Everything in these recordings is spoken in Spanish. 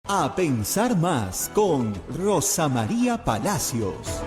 A pensar más con Rosa María Palacios.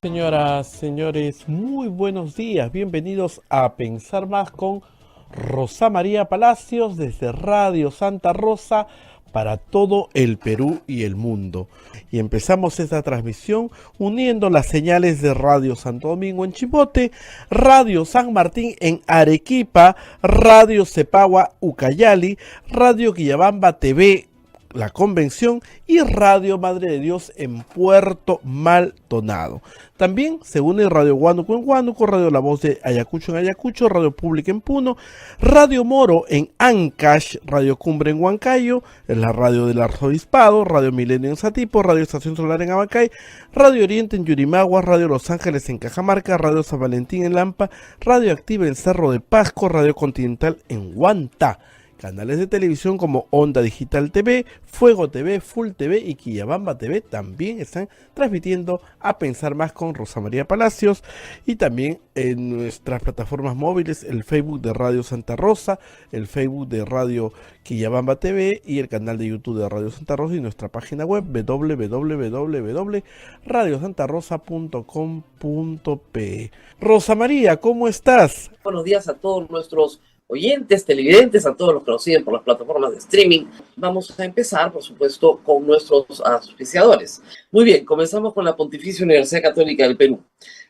Señoras, señores, muy buenos días. Bienvenidos a Pensar Más con Rosa María Palacios desde Radio Santa Rosa para todo el Perú y el mundo. Y empezamos esta transmisión uniendo las señales de Radio Santo Domingo en Chimbote, Radio San Martín en Arequipa, Radio Cepagua Ucayali, Radio Quillabamba TV La Convención y Radio Madre de Dios en Puerto Maldonado. También se une Radio Huánuco en Huánuco, Radio La Voz de Ayacucho en Ayacucho, Radio Pública en Puno, Radio Moro en Ancash, Radio Cumbre en Huancayo, en la Radio del Arzobispado, Radio Milenio en Satipo, Radio Estación Solar en Abacay, Radio Oriente en Yurimaguas, Radio Los Ángeles en Cajamarca, Radio San Valentín en Lampa, Radio Activa en Cerro de Pasco, Radio Continental en Huanta. Canales de televisión como Onda Digital TV, Fuego TV, Full TV y Quillabamba TV también están transmitiendo A Pensar Más con Rosa María Palacios, y también en nuestras plataformas móviles el Facebook de Radio Santa Rosa, el Facebook de Radio Quillabamba TV y el canal de YouTube de Radio Santa Rosa y nuestra página web www.radiosantarosa.com.pe. Rosa María, ¿cómo estás? Buenos días a todos nuestros oyentes, televidentes, a todos los que nos siguen por las plataformas de streaming. Vamos a empezar, por supuesto, con nuestros auspiciadores. Muy bien, comenzamos con la Pontificia Universidad Católica del Perú.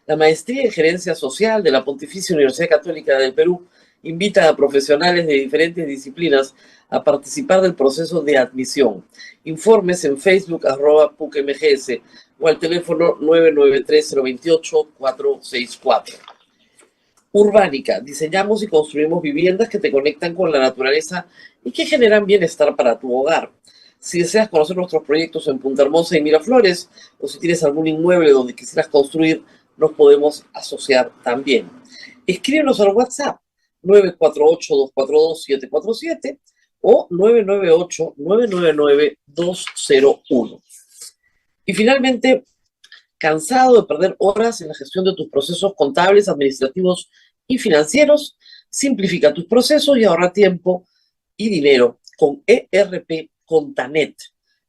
La Maestría en Gerencia Social de la Pontificia Universidad Católica del Perú invita a profesionales de diferentes disciplinas a participar del proceso de admisión. Informes en Facebook, @PUCMGS, o al teléfono 993-028-464. Urbánica, diseñamos y construimos viviendas que te conectan con la naturaleza y que generan bienestar para tu hogar. Si deseas conocer nuestros proyectos en Punta Hermosa y Miraflores, o si tienes algún inmueble donde quisieras construir, nos podemos asociar también. Escríbenos al WhatsApp 948-242-747 o 998-999-201. Y finalmente, ¿cansado de perder horas en la gestión de tus procesos contables, administrativos y financieros? Simplifica tus procesos y ahorra tiempo y dinero con ERP Contanet,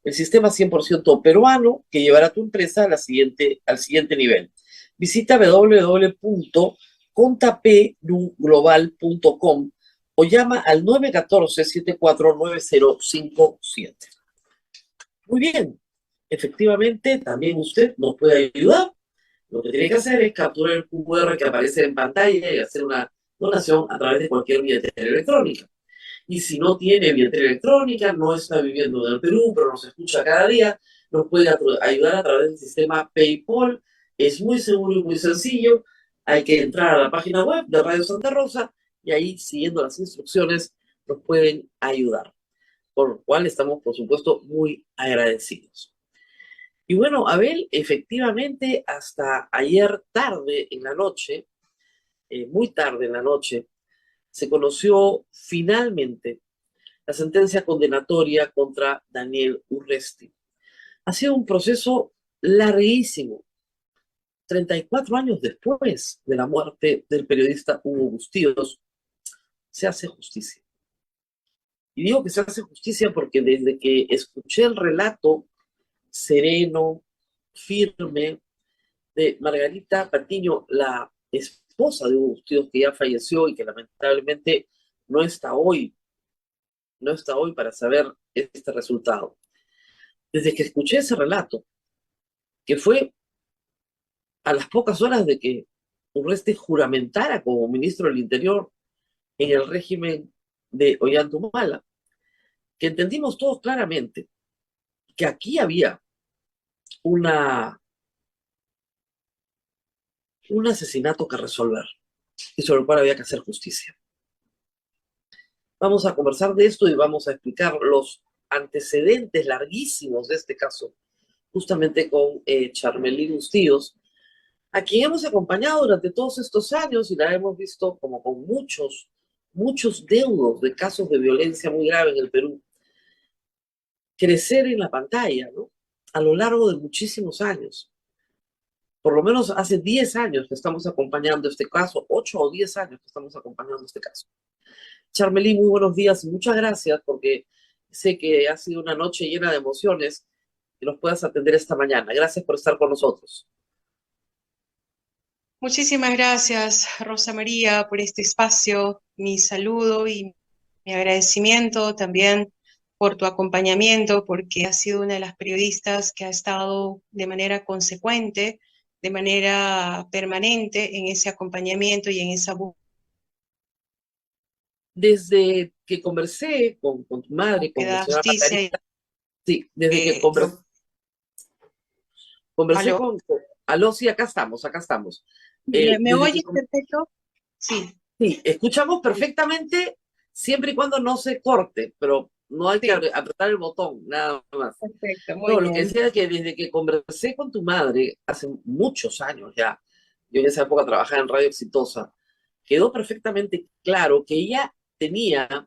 el sistema 100% peruano que llevará a tu empresa al siguiente nivel. Visita www.contaperuglobal.com o llama al 914-749057. Muy bien. Efectivamente, también usted nos puede ayudar. Lo que tiene que hacer es capturar el QR que aparece en pantalla y hacer una donación a través de cualquier billetera electrónica. Y si no tiene billetera electrónica, no está viviendo en el Perú, pero nos escucha cada día, nos puede ayudar a través del sistema PayPal. Es muy seguro y muy sencillo. Hay que entrar a la página web de Radio Santa Rosa y ahí, siguiendo las instrucciones, nos pueden ayudar. Por lo cual estamos, por supuesto, muy agradecidos. Y bueno, Abel, efectivamente, hasta ayer tarde en la noche, muy tarde en la noche, se conoció finalmente la sentencia condenatoria contra Daniel Urresti. Ha sido un proceso larguísimo. 34 años después de la muerte del periodista Hugo Bustíos, se hace justicia. Y digo que se hace justicia porque desde que escuché el relato sereno, firme, de Margarita Patiño, la esposa de Hugo Bustíos, que ya falleció y que lamentablemente no está hoy para saber este resultado. Desde que escuché ese relato, que fue a las pocas horas de que Urresti juramentara como ministro del Interior en el régimen de Ollanta, que entendimos todos claramente que aquí había un asesinato que resolver y sobre el cual había que hacer justicia. Vamos a conversar de esto y vamos a explicar los antecedentes larguísimos de este caso, justamente con Charmelín Bustíos, a quien hemos acompañado durante todos estos años y la hemos visto como con muchos deudos de casos de violencia muy grave en el Perú, crecer en la pantalla, ¿no? A lo largo de muchísimos años. Por lo menos hace 10 años que estamos acompañando este caso, 8 o 10 años que estamos acompañando este caso. Charmely, muy buenos días y muchas gracias porque sé que ha sido una noche llena de emociones y nos puedas atender esta mañana. Gracias por estar con nosotros. Muchísimas gracias, Rosa María, por este espacio. Mi saludo y mi agradecimiento también por tu acompañamiento, porque has sido una de las periodistas que ha estado de manera consecuente, de manera permanente en ese acompañamiento y en esa búsqueda Desde que conversé con tu madre, con la de señora justicia. Margarita, sí, desde que eh, lo- conversé ¿Aló? con... Aló, sí, acá estamos, acá estamos. ¿Me Desde que oyes perfecto? Sí, sí, escuchamos perfectamente siempre y cuando no se corte, pero no hay que sí, apretar el botón, nada más. perfecto, muy No, lo que bien. decía es que desde que conversé con tu madre hace muchos años ya, yo en esa época trabajaba en Radio Exitosa, quedó perfectamente claro que ella tenía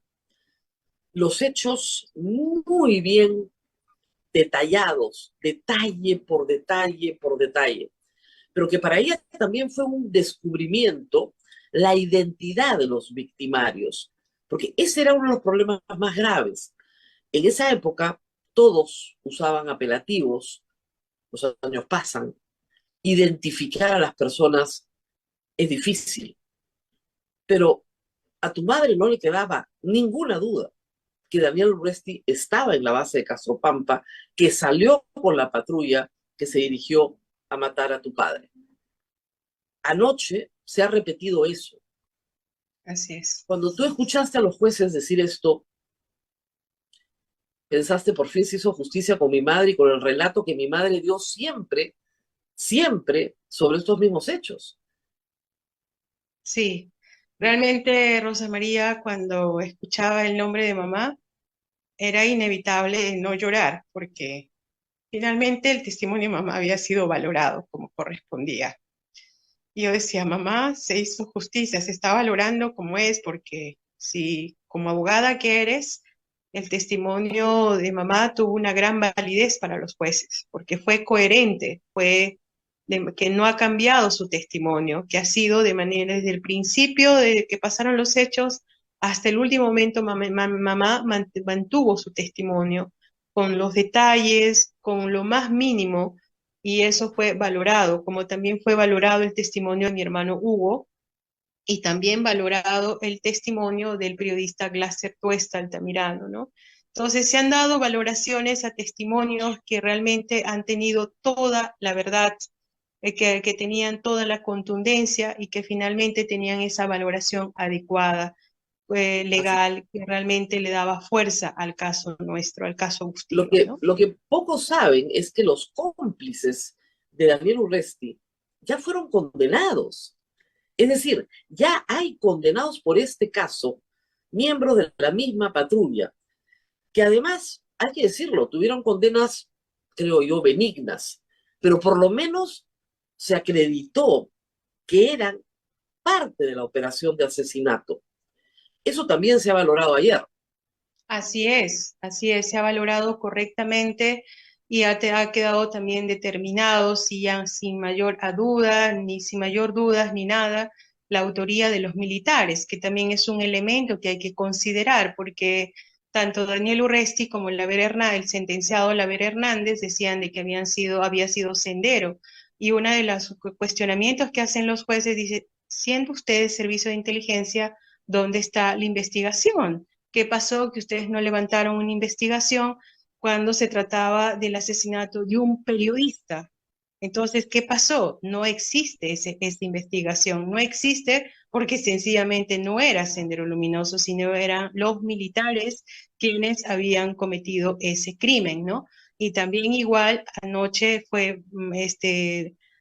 los hechos muy bien detallados, detalle por detalle por detalle, pero que para ella también fue un descubrimiento la identidad de los victimarios, porque ese era uno de los problemas más graves. En esa época todos usaban apelativos, los años pasan, identificar a las personas es difícil, pero a tu madre no le quedaba ninguna duda que Daniel Urresti estaba en la base de Castropampa, que salió con la patrulla que se dirigió a matar a tu padre. Anoche se ha repetido eso. Así es. Cuando tú escuchaste a los jueces decir esto, pensaste por fin se hizo justicia con mi madre y con el relato que mi madre dio siempre, siempre sobre estos mismos hechos. Sí, realmente Rosa María, cuando escuchaba el nombre de mamá, era inevitable no llorar, porque finalmente el testimonio de mamá había sido valorado como correspondía. Y yo decía, mamá, se hizo justicia, se está valorando como es, porque si como abogada que eres, el testimonio de mamá tuvo una gran validez para los jueces, porque fue coherente, que no ha cambiado su testimonio, que ha sido de manera desde el principio de que pasaron los hechos hasta el último momento, mamá mantuvo su testimonio con los detalles, con lo más mínimo, y eso fue valorado, como también fue valorado el testimonio de mi hermano Hugo, y también valorado el testimonio del periodista Glaser Tuesta Altamirano, ¿no? Entonces se han dado valoraciones a testimonios que realmente han tenido toda la verdad, que tenían toda la contundencia y que finalmente tenían esa valoración adecuada, Así, legal, que realmente le daba fuerza al caso nuestro, al caso lo Bustillo, que, ¿no? lo que pocos saben es que los cómplices de Daniel Urresti ya fueron condenados. Es decir, ya hay condenados por este caso miembros de la misma patrulla, que además, hay que decirlo, tuvieron condenas, creo yo, benignas, pero por lo menos se acreditó que eran parte de la operación de asesinato. Eso también se ha valorado ayer. Así es, se ha valorado correctamente y ha quedado también determinado, si ya sin mayor duda, ni sin mayor dudas ni nada, la autoría de los militares, que también es un elemento que hay que considerar, porque tanto Daniel Urresti como el sentenciado Laver Hernández decían de que había sido sendero, y uno de los cuestionamientos que hacen los jueces dice, siendo ustedes servicio de inteligencia, ¿dónde está la investigación? ¿Qué pasó? Que ustedes no levantaron una investigación cuando se trataba del asesinato de un periodista. Entonces, ¿qué pasó? No existe esa investigación, no existe porque sencillamente no era Sendero Luminoso, sino eran los militares quienes habían cometido ese crimen, ¿no? Y también igual anoche fue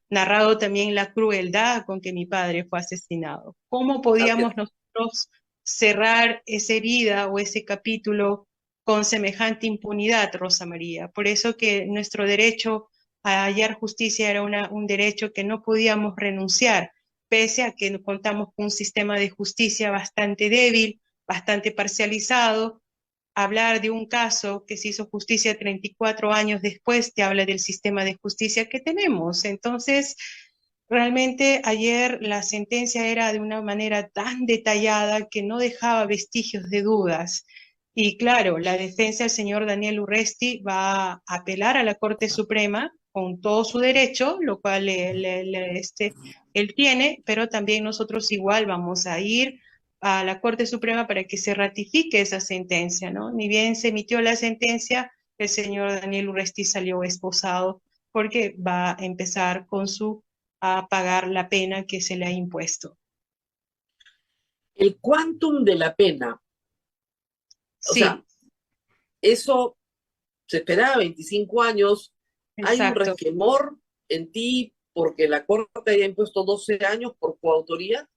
narrado también la crueldad con que mi padre fue asesinado. ¿Cómo podíamos nosotros cerrar esa herida o ese capítulo con semejante impunidad, Rosa María? Por eso que nuestro derecho a hallar justicia era un derecho que no podíamos renunciar, pese a que contamos con un sistema de justicia bastante débil, bastante parcializado. Hablar de un caso que se hizo justicia 34 años después te habla del sistema de justicia que tenemos. Entonces, Realmente ayer la sentencia era de una manera tan detallada que no dejaba vestigios de dudas. Y claro, la defensa del señor Daniel Urresti va a apelar a la Corte Suprema con todo su derecho, lo cual él tiene, pero también nosotros igual vamos a ir a la Corte Suprema para que se ratifique esa sentencia, ¿no? Ni bien se emitió la sentencia, el señor Daniel Urresti salió esposado porque va a empezar con a pagar la pena que se le ha impuesto. El quantum de la pena, o sea, Sí, eso se esperaba 25 años, hay un exacto. resquemor en ti porque la Corte haya impuesto 12 años por coautoría.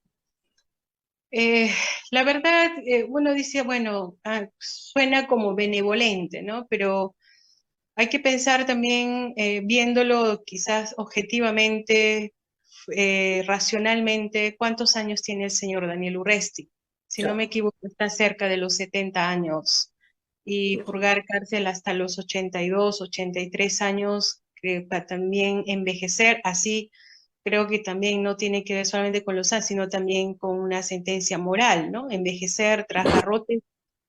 Eh, la verdad, uno dice, bueno, suena como benevolente, ¿no? Pero hay que pensar también, viéndolo quizás objetivamente, racionalmente, cuántos años tiene el señor Daniel Urresti. Si no me Claro, equivoco, está cerca de los 70 años y purgar cárcel hasta los 82, 83 años, para también envejecer así. Creo que también no tiene que ver solamente con los años, sino también con una sentencia moral, ¿no? Envejecer tras garrote,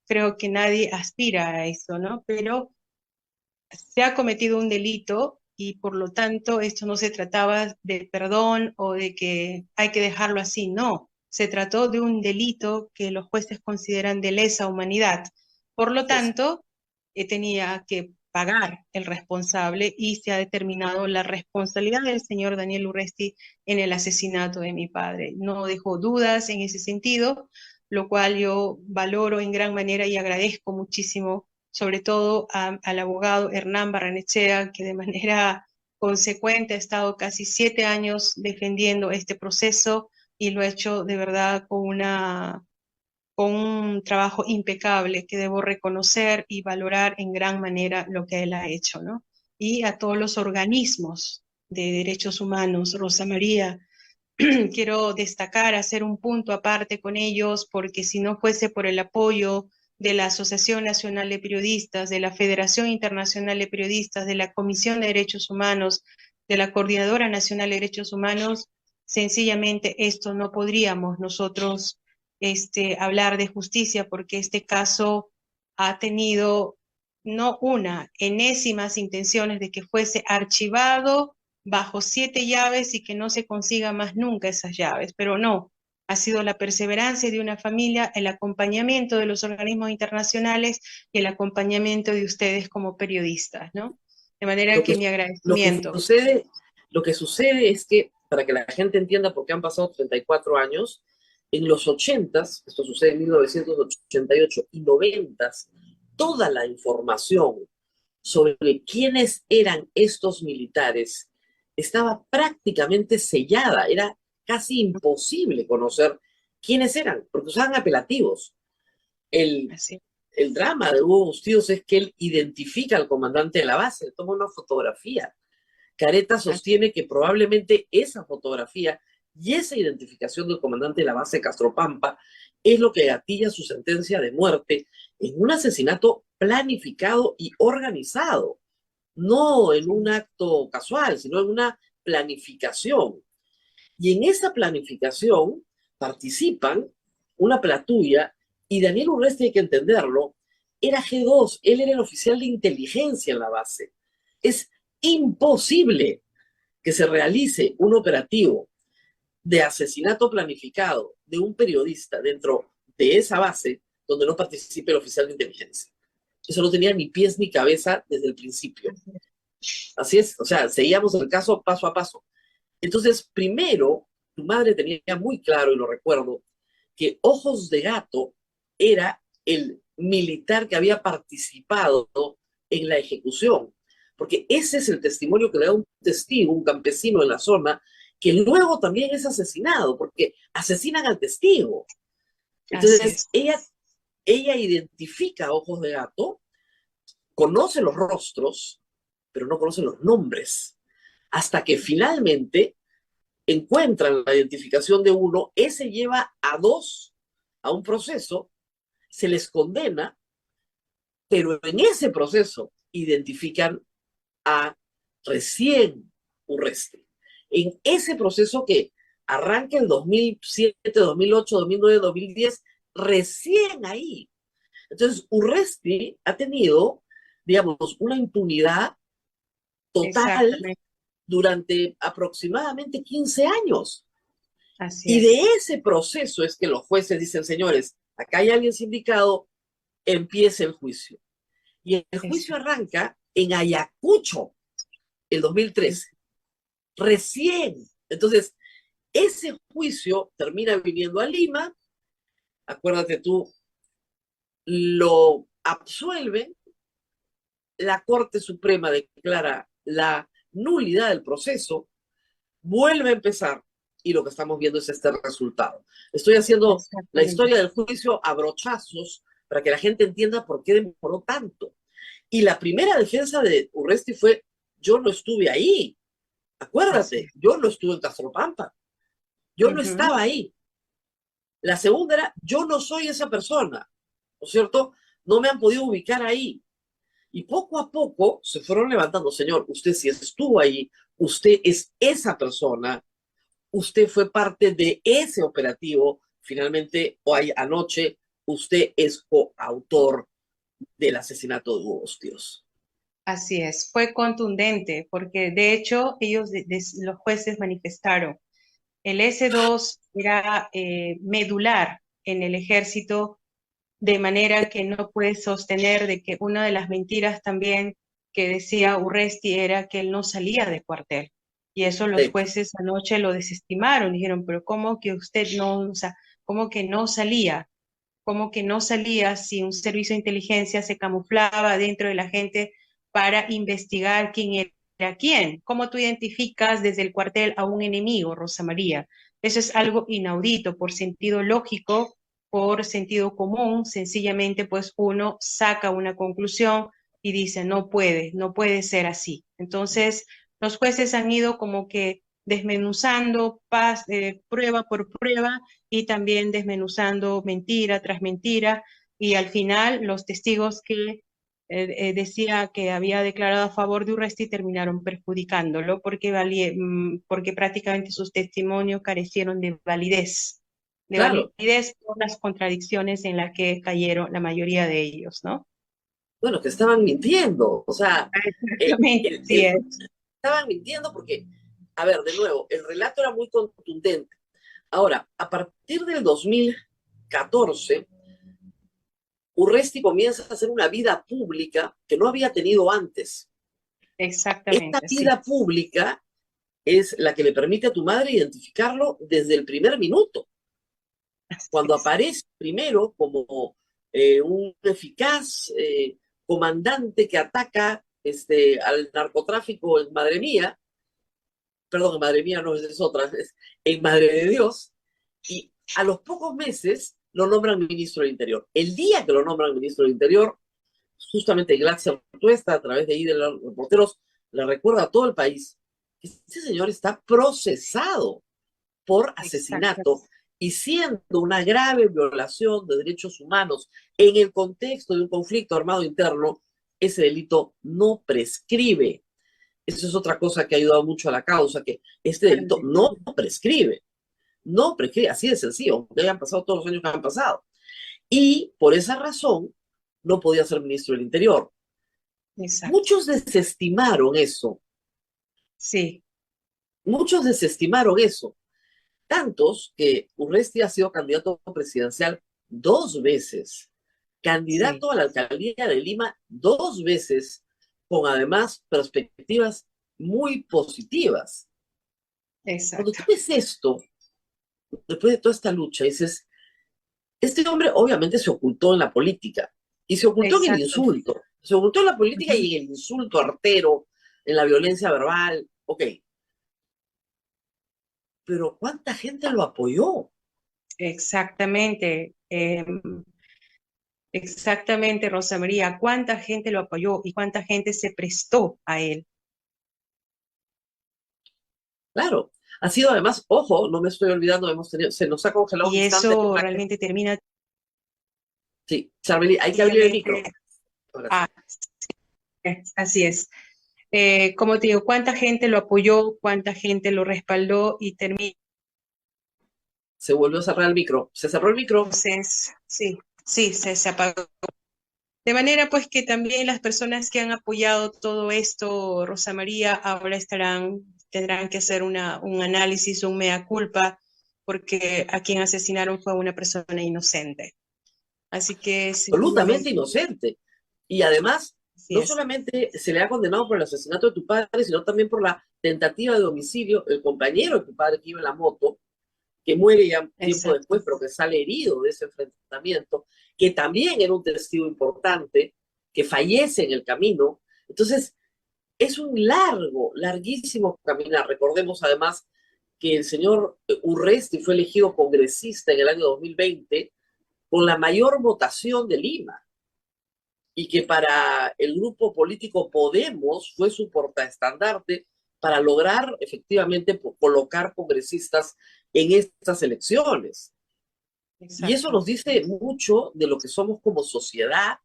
creo que nadie aspira a eso, ¿no? Pero se ha cometido un delito y por lo tanto esto no se trataba de perdón o de que hay que dejarlo así, no. Se trató de un delito que los jueces consideran de lesa humanidad. Por lo pues, tanto, tenía que pagar el responsable y se ha determinado la responsabilidad del señor Daniel Urresti en el asesinato de mi padre. No dejó dudas en ese sentido, lo cual yo valoro en gran manera y agradezco muchísimo, sobre todo al abogado Hernán Barrenechea, que de manera consecuente ha estado casi 7 años defendiendo este proceso y lo ha hecho de verdad con un trabajo impecable que debo reconocer y valorar en gran manera lo que él ha hecho, ¿no? Y a todos los organismos de derechos humanos, Rosa María, quiero destacar, hacer un punto aparte con ellos, porque si no fuese por el apoyo de la Asociación Nacional de Periodistas, de la Federación Internacional de Periodistas, de la Comisión de Derechos Humanos, de la Coordinadora Nacional de Derechos Humanos, sencillamente esto no podríamos nosotros hablar de justicia, porque este caso ha tenido no una, enésimas intenciones de que fuese archivado bajo 7 llaves y que no se consiga más nunca esas llaves, pero no, ha sido la perseverancia de una familia, el acompañamiento de los organismos internacionales y el acompañamiento de ustedes como periodistas, ¿no? De manera lo que que, mi lo que agradecimiento. sucede, lo que sucede es que, para que la gente entienda por qué han pasado 34 años, en los 80s, esto sucede en 1988 y 90s, toda la información sobre quiénes eran estos militares estaba prácticamente sellada. Era casi imposible conocer quiénes eran, porque usaban apelativos. El, Así, el drama de Hugo Bustíos es que él identifica al comandante de la base, le toma una fotografía. Careta así, sostiene que probablemente esa fotografía y esa identificación del comandante de la base Castropampa es lo que gatilla su sentencia de muerte en un asesinato planificado y organizado, no en un acto casual, sino en una planificación. Y en esa planificación participan una platulla, y Daniel Urresti, hay que entenderlo, era G2, él era el oficial de inteligencia en la base. Es imposible que se realice un operativo de asesinato planificado de un periodista dentro de esa base donde no participe el oficial de inteligencia. Eso no tenía ni pies ni cabeza desde el principio. así, Así es, o sea, seguíamos el caso paso a paso. Entonces, primero, tu madre tenía muy claro, y lo recuerdo, que Ojos de Gato era el militar que había participado en la ejecución, porque ese es el testimonio que le da un testigo, un campesino en la zona, que luego también es asesinado, porque asesinan al testigo. así Entonces, es. ella identifica a Ojos de Gato, conoce los rostros, pero no conoce los nombres, hasta que finalmente encuentran la identificación de uno, ese lleva a dos a un proceso, se les condena, pero en ese proceso identifican a recién Urresti. en ese proceso que arranca el 2007, 2008, 2009, 2010, recién ahí. Entonces, Urresti ha tenido, digamos, una impunidad total Exactamente, durante aproximadamente 15 años. así Y de es. ese proceso es que los jueces dicen, señores, acá hay alguien sindicado, empiece el juicio. Y el juicio Exacto. arranca en Ayacucho, el 2013, recién. Entonces, ese juicio termina viniendo a Lima, acuérdate tú, lo absuelven, la Corte Suprema declara la nulidad del proceso, vuelve a empezar y lo que estamos viendo es este resultado. Estoy haciendo la Exactamente. historia del juicio a brochazos para que la gente entienda por qué demoró tanto. Y la primera defensa de Urresti fue, yo no estuve ahí, Así acuérdate, es. yo no estuve en Castropampa, yo no Ujú. estaba ahí. La segunda era, yo no soy esa persona, ¿no es cierto? No me han podido ubicar ahí. Y poco a poco se fueron levantando, señor, usted sí estuvo ahí, usted es esa persona, usted fue parte de ese operativo, finalmente, hoy anoche, usted es coautor del asesinato de Hugo Hostios. Así es. Fue contundente porque de hecho ellos, los jueces manifestaron, el S2 era medular en el ejército, de manera que no puede sostener de que una de las mentiras también que decía Urresti era que él no salía de cuartel. Y eso los Sí, jueces anoche lo desestimaron, dijeron, pero ¿cómo que usted no, o sea, cómo que no salía? ¿Cómo que no salía si un servicio de inteligencia se camuflaba dentro de la gente para investigar quién era quién? ¿Cómo tú identificas desde el cuartel a un enemigo, Rosa María? Eso es algo inaudito, por sentido lógico, por sentido común, sencillamente pues uno saca una conclusión y dice, no puede ser así. Entonces, los jueces han ido como que desmenuzando prueba por prueba y también desmenuzando mentira tras mentira, y al final los testigos que decía que había declarado a favor de Urresti terminaron perjudicándolo porque, porque prácticamente sus testimonios carecieron de claro. validez por las contradicciones en las que cayeron la mayoría de ellos, ¿no? Bueno, que estaban mintiendo, o sea, Exactamente, así es. estaban mintiendo porque, a ver, de nuevo, el relato era muy contundente. Ahora, a partir del 2014, Urresti comienza a hacer una vida pública que no había tenido antes. Esta Exactamente, sí. vida pública es la que le permite a tu madre identificarlo desde el primer minuto, Así cuando es. aparece primero como un eficaz comandante que ataca al narcotráfico en Madre Mía, perdón, en Madre Mía no es otra, es en Madre de Dios, y a los pocos meses lo nombran ministro del Interior. El día que lo nombran ministro del Interior, justamente Glatzer Tuesta, a través de ahí de los reporteros, le recuerda a todo el país que este señor está procesado por Exacto. asesinato y siendo una grave violación de derechos humanos en el contexto de un conflicto armado interno, ese delito no prescribe. Eso es otra cosa que ha ayudado mucho a la causa, que este delito no prescribe, no prescribe, así de sencillo, aunque hayan pasado todos los años que han pasado. Y por esa razón no podía ser ministro del Interior. Exacto. Muchos desestimaron eso, Sí, muchos desestimaron eso. Tantos que Urresti ha sido candidato presidencial 2 veces, sí, candidato a la alcaldía de Lima 2 veces, con además perspectivas muy positivas. Cuando tú exacto. ves esto, después de toda esta lucha, dices, este hombre obviamente se ocultó en la política y se ocultó en el Exacto. insulto, se ocultó en la política Ujú. y en el insulto artero, en la violencia verbal, ok, pero ¿cuánta gente lo apoyó? Exactamente. Exactamente, Rosa María. ¿Cuánta gente lo apoyó y cuánta gente se prestó a él? Claro, ha sido además, ojo, no me estoy olvidando, hemos tenido, se nos ha congelado un Y instante. eso realmente termina Sí, Charbeli, hay que abrir el micro. sencillamente. Ahora sí. Ah, así es. como te digo, cuánta gente lo apoyó, cuánta gente lo respaldó y terminó. Se volvió a cerrar el micro. Se cerró el micro. Entonces, sí, sí, se apagó. De manera pues que también las personas que han apoyado todo esto, Rosa María, ahora tendrán que hacer un análisis, un mea culpa, porque a quien asesinaron fue una persona inocente. Así que Absolutamente efectivamente, inocente. Y además, así no es. solamente se le ha condenado por el asesinato de tu padre, sino también por la tentativa de homicidio, el compañero de tu padre que iba en la moto, que muere ya tiempo Exacto. después, pero que sale herido de ese enfrentamiento, que también era un testigo importante, que fallece en el camino. Entonces, es un larguísimo caminar. Recordemos además que el señor Urresti fue elegido congresista en el año 2020 con la mayor votación de Lima y que para el grupo político Podemos fue su portaestandarte para lograr efectivamente colocar congresistas en estas elecciones. Y eso Exacto. nos dice mucho de lo que somos como sociedad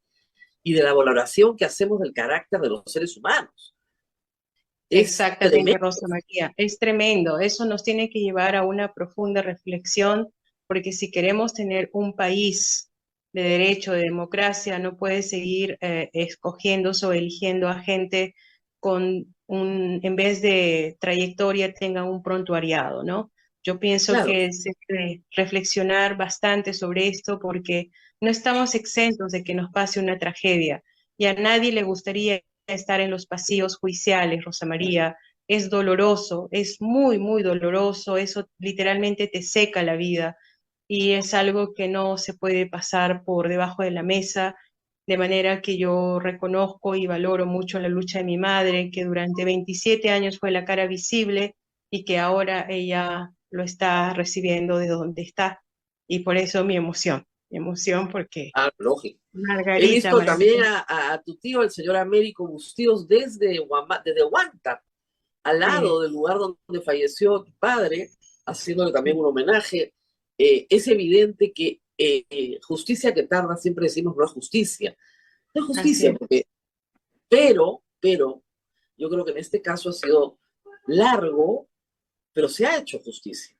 y de la valoración que hacemos del carácter de los seres humanos. Es Exactamente, tremendo. Rosa María. Es tremendo. Eso nos tiene que llevar a una profunda reflexión, porque si queremos tener un país de derecho, de democracia, no puede seguir escogiéndose o eligiendo a gente en vez de trayectoria, tenga un prontuariado, ¿no? Yo pienso Claro, que se debe reflexionar bastante sobre esto porque no estamos exentos de que nos pase una tragedia y a nadie le gustaría estar en los pasillos judiciales, Rosa María. Es doloroso, es muy, muy doloroso, eso literalmente te seca la vida y es algo que no se puede pasar por debajo de la mesa, de manera que yo reconozco y valoro mucho la lucha de mi madre, que durante 27 años fue la cara visible y que ahora ella lo está recibiendo de donde está. Y por eso mi emoción porque lógico. He Margarita, visto también Margarita, a tu tío, el señor Américo Bustíos, desde Huanta, al sí, lado del lugar donde falleció tu padre, haciéndole también un homenaje. Es evidente que justicia que tarda, siempre decimos, no es justicia. No es así justicia, es, pero, yo creo que en este caso ha sido largo, pero se ha hecho justicia.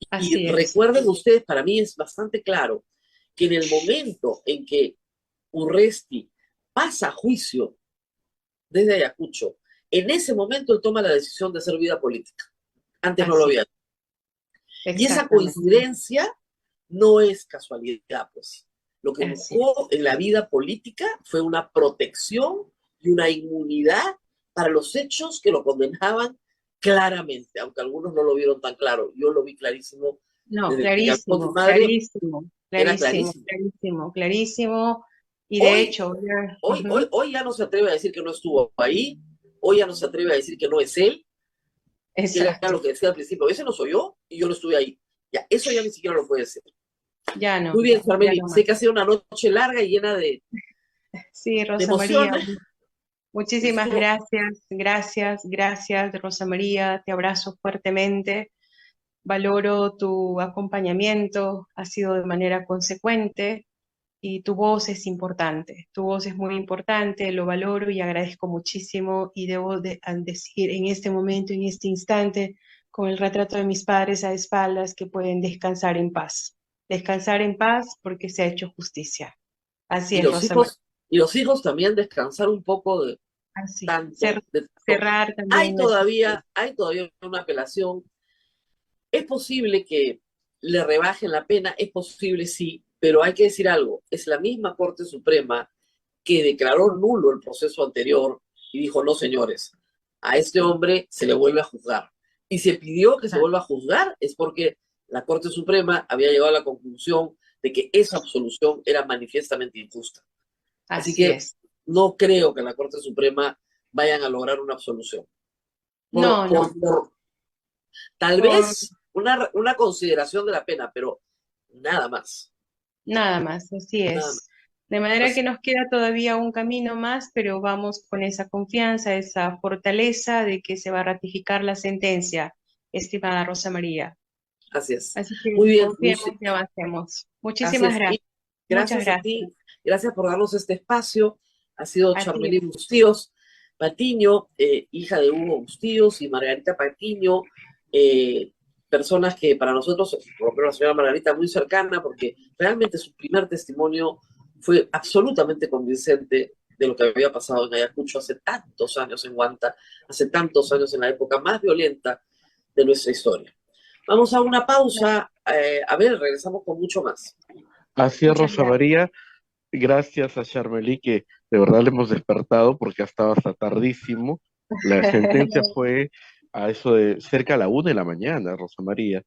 Y así es. recuerden ustedes, para mí es bastante claro que en el momento en que Urresti pasa a juicio desde Ayacucho, en ese momento él toma la decisión de hacer vida política. Antes no lo Así, había. Y esa exactamente. coincidencia no es casualidad, pues. Lo que Así es. buscó en la vida política fue una protección y una inmunidad para los hechos que lo condenaban claramente, aunque algunos no lo vieron tan claro. Yo lo vi clarísimo No, desde que habló tu clarísimo, madre, clarísimo, era clarísimo, clarísimo. clarísimo, clarísimo. Y de Hoy, hecho, ya, hoy ya no se atreve a decir que no estuvo ahí, hoy ya no se atreve a decir que no es él, que era lo exacto, que decía al principio, ese no soy yo y yo no estuve ahí. Ya, eso ya ni siquiera lo puede decir. Muy bien, ya Charmeli, no sé más. que ha sido una noche larga y llena Sí, de Rosa María, emociones. muchísimas Estuvo, gracias, gracias, gracias, Rosa María, te abrazo fuertemente, valoro tu acompañamiento, ha sido de manera consecuente. Y tu voz es importante, tu voz es muy importante, lo valoro y agradezco muchísimo y debo decir en este momento, en este instante, con el retrato de mis padres a espaldas, que pueden descansar en paz porque se ha hecho justicia. Así y es, los Rosa María. hijos, y los hijos también descansar un poco de Así, tanto, de tanto. cerrar Hay también nuestro... todavía, hay todavía una apelación. Es posible que le rebajen la pena, es posible sí, pero hay que decir algo. Es la misma Corte Suprema que declaró nulo el proceso anterior y dijo, no, señores, a este hombre se le vuelve a juzgar. Y se pidió que se vuelva a juzgar es porque la Corte Suprema había llegado a la conclusión de que esa absolución era manifiestamente injusta. Así Así que es. no creo que la Corte Suprema vayan a lograr una absolución. No, no, Tal por vez una consideración de la pena, pero nada más. nada más, así Nada es. De manera más. que nos queda todavía un camino más, pero vamos con esa confianza, esa fortaleza de que se va a ratificar la sentencia, estimada Rosa María. Así es. Así que Muy bien, confiemos y avancemos. así Muchísimas es. Y gracias. Muchas gracias a gracias. ti, gracias por darnos este espacio. Ha sido A ti, Charmely Bustíos. Patiño, hija de Hugo Bustillos, y Margarita Patiño, eh, personas que para nosotros, por lo menos la señora Margarita, muy cercana, porque realmente su primer testimonio fue absolutamente convincente de lo que había pasado en Ayacucho hace tantos años en Huanta, hace tantos años en la época más violenta de nuestra historia. Vamos a una pausa, a ver, regresamos con mucho más. Así es, Muchas Rosa gracias. María. Gracias a Charmely, que de verdad le hemos despertado porque ha estado hasta tardísimo. La sentencia fue a eso de cerca a la 1 de la mañana, Rosa María,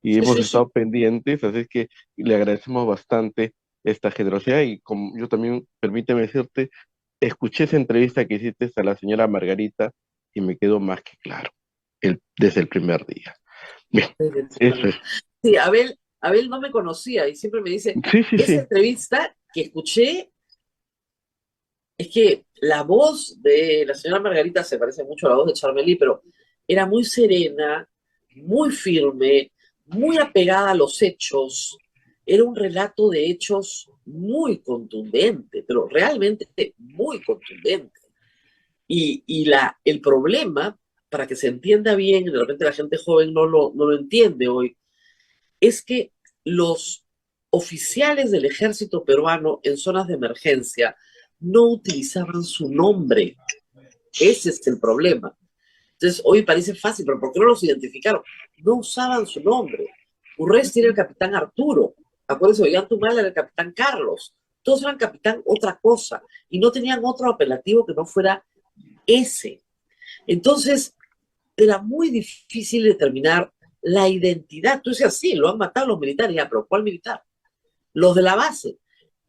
y Sí, hemos sí, sí. estado pendientes, así es que le agradecemos bastante esta generosidad y como yo también, permíteme decirte, escuché esa entrevista que hiciste a la señora Margarita y me quedó más que claro, desde el primer día. Bien, eso es. Sí, Abel no me conocía y siempre me dice, Sí, sí, esa sí. entrevista que escuché, es que la voz de la señora Margarita se parece mucho a la voz de Charmely, pero era muy serena, muy firme, muy apegada a los hechos. Era un relato de hechos muy contundente, pero realmente muy contundente. El problema, para que se entienda bien, de repente la gente joven no lo entiende hoy, es que los oficiales del ejército peruano en zonas de emergencia no utilizaban su nombre. Ese es el problema. Entonces, hoy parece fácil, pero ¿por qué no los identificaron? No usaban su nombre. Urresti era el capitán Arturo. Acuérdense, Ollantumal era el capitán Carlos. Todos eran capitán otra cosa y no tenían otro apelativo que no fuera ese. Entonces, era muy difícil determinar la identidad. Tú decías, sí, lo han matado los militares, ya, pero ¿cuál militar? Los de la base.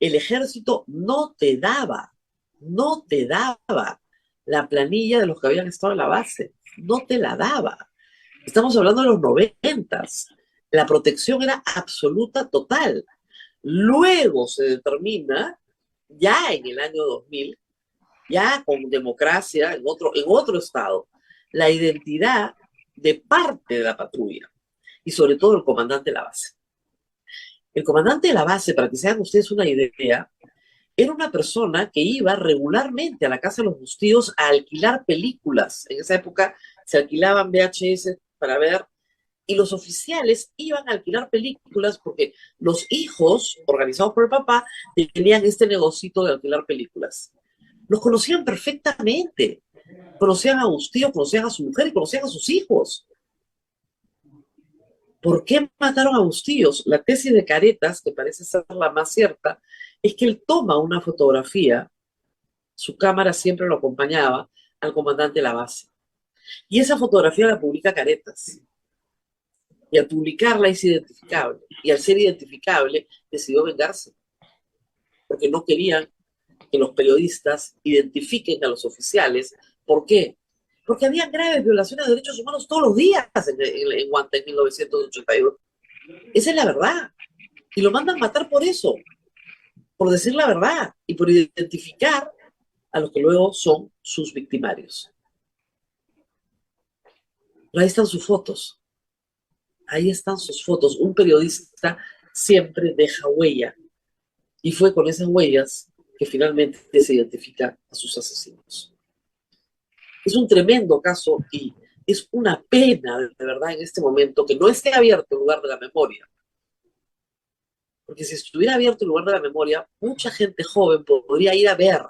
El ejército no te daba la planilla de los que habían estado en la base. No te la daba. Estamos hablando de los 90. La protección era absoluta, total. Luego se determina, ya en el año 2000, ya con democracia en otro estado, la identidad de parte de la patrulla y sobre todo el comandante de la base. El comandante de la base, para que se hagan ustedes una idea, era una persona que iba regularmente a la casa de los Bustillos a alquilar películas. En esa época se alquilaban VHS para ver, y los oficiales iban a alquilar películas porque los hijos, organizados por el papá, tenían este negocito de alquilar películas. Los conocían perfectamente. Conocían a Bustillos, conocían a su mujer y conocían a sus hijos. ¿Por qué mataron a Bustillos? La tesis de Caretas, que parece ser la más cierta, es que él toma una fotografía, su cámara siempre lo acompañaba, al comandante de la base. Y esa fotografía la publica Caretas. Y al publicarla es identificable. Y al ser identificable, decidió vengarse. Porque no querían que los periodistas identifiquen a los oficiales. ¿Por qué? Porque había graves violaciones de derechos humanos todos los días en Huanta en 1982. Esa es la verdad. Y lo mandan matar por eso, por decir la verdad y por identificar a los que luego son sus victimarios. Pero ahí están sus fotos. Ahí están sus fotos. Un periodista siempre deja huella. Y fue con esas huellas que finalmente se identifica a sus asesinos. Es un tremendo caso y es una pena, de verdad, en este momento, que no esté abierto el lugar de la memoria. Porque si estuviera abierto el lugar de la memoria, mucha gente joven podría ir a ver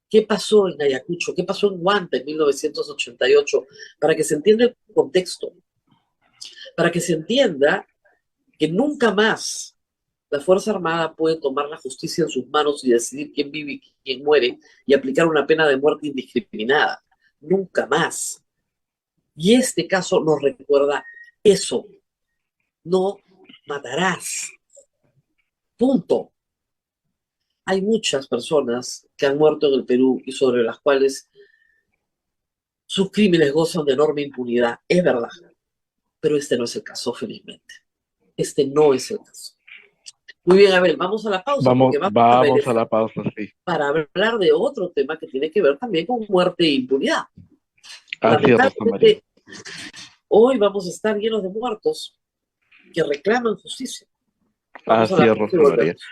qué pasó en Ayacucho, qué pasó en Huanta en 1988, para que se entienda el contexto, para que se entienda que nunca más la Fuerza Armada puede tomar la justicia en sus manos y decidir quién vive y quién muere y aplicar una pena de muerte indiscriminada. Nunca más. Y este caso nos recuerda eso. No matarás. Punto. Hay muchas personas que han muerto en el Perú y sobre las cuales sus crímenes gozan de enorme impunidad. Es verdad. Pero este no es el caso, felizmente. Este no es el caso. Muy bien, Abel, vamos a la pausa Vamos, porque vamos a vamos a regresar la pausa, sí. para hablar de otro tema que tiene que ver también con muerte e impunidad. Así es, Rosa María. Lamentablemente, hoy vamos a estar llenos de muertos que reclaman justicia. Vamos a Así la es, pausa y Rosa María. volvemos.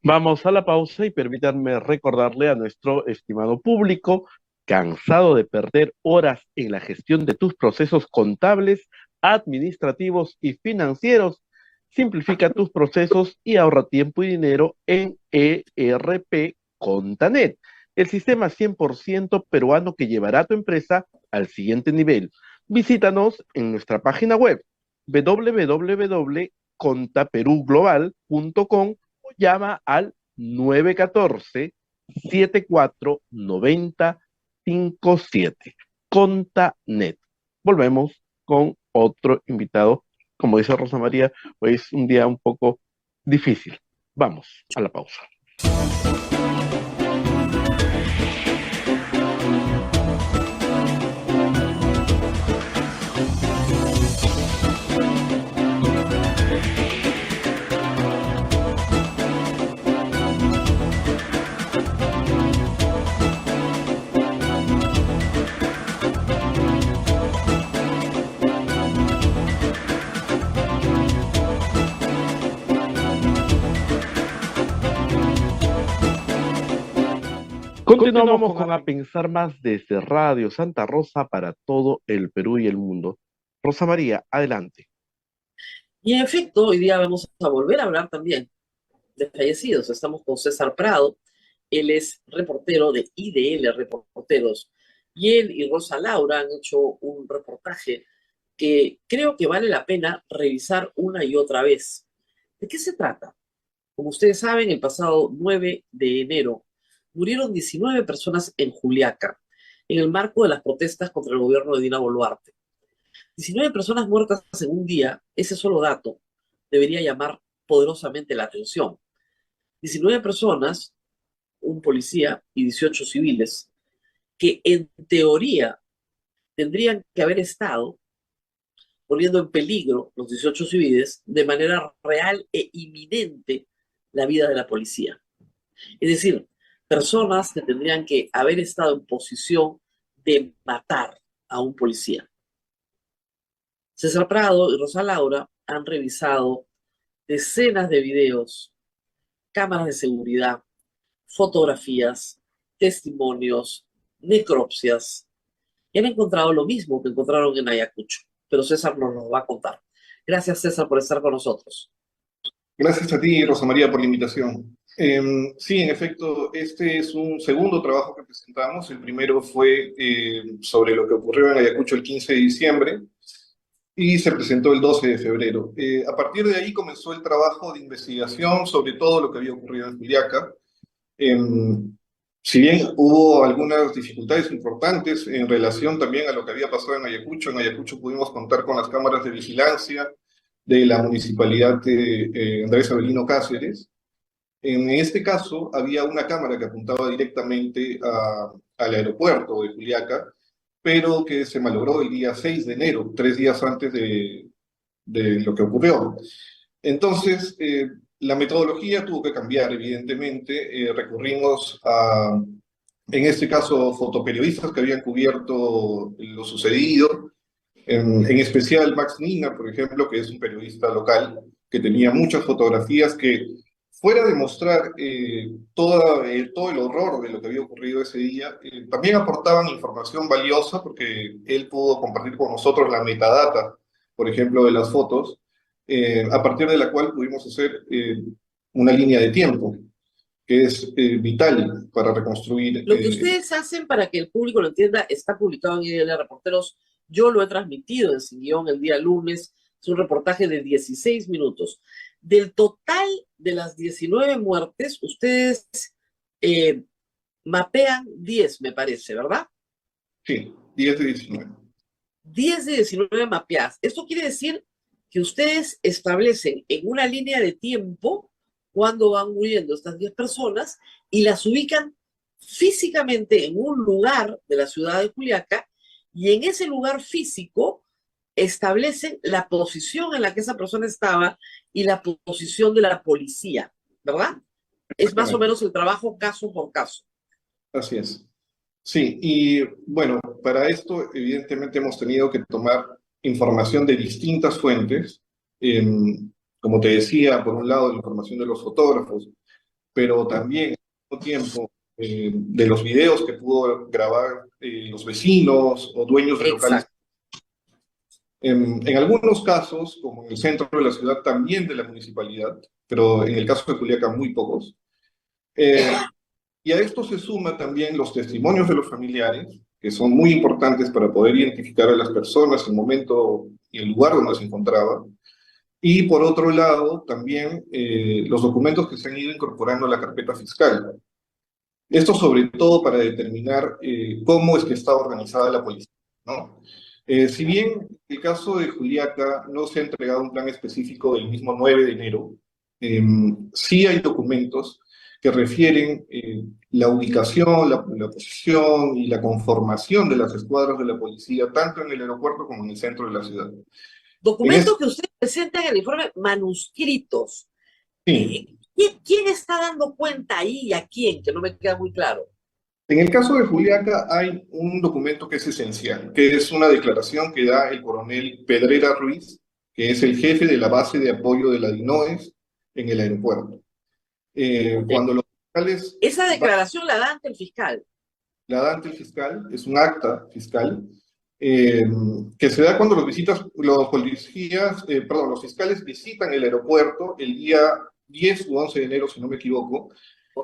Vamos a la pausa y permítanme recordarle a nuestro estimado público ¿Cansado de perder horas en la gestión de tus procesos contables, administrativos y financieros? Simplifica tus procesos y ahorra tiempo y dinero en ERP Contanet, el sistema 100% peruano que llevará a tu empresa al siguiente nivel. Visítanos en nuestra página web www.contaperuglobal.com o llama al 914-749057. Contanet. Volvemos con otro invitado. Como dice Rosa María, hoy es un día un poco difícil. Vamos a la pausa. Continuamos con A Pensar Más desde Radio Santa Rosa para todo el Perú y el mundo. Rosa María, adelante. Y en efecto, hoy día vamos a volver a hablar también de fallecidos. Estamos con César Prado, él es reportero de IDL Reporteros, y él y Rosa Laura han hecho un reportaje que creo que vale la pena revisar una y otra vez. ¿De qué se trata? Como ustedes saben, el pasado 9 de enero murieron 19 personas en Juliaca, en el marco de las protestas contra el gobierno de Dina Boluarte. 19 personas muertas en un día, ese solo dato debería llamar poderosamente la atención. 19 personas, un policía y 18 civiles, que en teoría tendrían que haber estado poniendo en peligro los 18 civiles de manera real e inminente la vida de la policía. Es decir, personas que tendrían que haber estado en posición de matar a un policía. César Prado y Rosa Laura han revisado decenas de videos, cámaras de seguridad, fotografías, testimonios, necropsias, y han encontrado lo mismo que encontraron en Ayacucho. Pero César nos lo va a contar. Gracias, César, por estar con nosotros. Gracias a ti, Rosa María, por la invitación. Sí, en efecto, este es un segundo trabajo que presentamos. El primero fue sobre lo que ocurrió en Ayacucho el 15 de diciembre y se presentó el 12 de febrero. A partir de ahí comenzó el trabajo de investigación sobre todo lo que había ocurrido en Juliaca. Si bien hubo algunas dificultades importantes en relación también a lo que había pasado en Ayacucho pudimos contar con las cámaras de vigilancia de la municipalidad de Andrés Avelino Cáceres. En este caso, había una cámara que apuntaba directamente al aeropuerto de Juliaca, pero que se malogró el día 6 de enero, 3 días antes de lo que ocurrió. Entonces, la metodología tuvo que cambiar, evidentemente. Recurrimos a, en este caso, fotoperiodistas que habían cubierto lo sucedido, en especial Max Nina, por ejemplo, que es un periodista local, que tenía muchas fotografías que, fuera de mostrar todo el horror de lo que había ocurrido ese día, también aportaban información valiosa porque él pudo compartir con nosotros la metadata, por ejemplo, de las fotos, a partir de la cual pudimos hacer una línea de tiempo, que es vital para reconstruir. Lo que ustedes hacen, para que el público lo entienda, está publicado en IDL Reporteros. Yo lo he transmitido en Sin Guión el día lunes. Es un reportaje de 16 minutos. Del total de las 19 muertes, ustedes mapean 10, me parece, ¿verdad? Sí, 10 de 19. 10 de 19 mapeadas. Esto quiere decir que ustedes establecen en una línea de tiempo cuándo van muriendo estas 10 personas y las ubican físicamente en un lugar de la ciudad de Juliaca, y en ese lugar físico establecen la posición en la que esa persona estaba y la posición de la policía, ¿verdad? Es más o menos el trabajo caso por caso. Así es. Sí, y bueno, para esto evidentemente hemos tenido que tomar información de distintas fuentes. Como te decía, por un lado la información de los fotógrafos, pero también al mismo tiempo de los videos que pudo grabar los vecinos o dueños de locales. Exacto. En algunos casos, como en el centro de la ciudad, también de la municipalidad, pero en el caso de Juliaca muy pocos. Eh, y a esto se suma también los testimonios de los familiares, que son muy importantes para poder identificar a las personas, el momento y el lugar donde se encontraban. Y por otro lado, también los documentos que se han ido incorporando a la carpeta fiscal. Esto sobre todo para determinar cómo es que está organizada la policía, ¿no? Si bien en el caso de Juliaca no se ha entregado un plan específico del mismo 9 de enero, sí hay documentos que refieren la ubicación, la posición y la conformación de las escuadras de la policía, tanto en el aeropuerto como en el centro de la ciudad. Documentos que usted presenta en el informe manuscritos. Sí. ¿Quién está dando cuenta ahí y a quién? Que no me queda muy claro. En el caso de Juliaca hay un documento que es esencial, que es una declaración que da el coronel Pedrera Ruiz, que es el jefe de la base de apoyo de la DINOES en el aeropuerto. Cuando los fiscales... Esa declaración la da ante el fiscal. La da ante el fiscal, es un acta fiscal, que se da cuando los fiscales visitan el aeropuerto el día 10 u 11 de enero, si no me equivoco,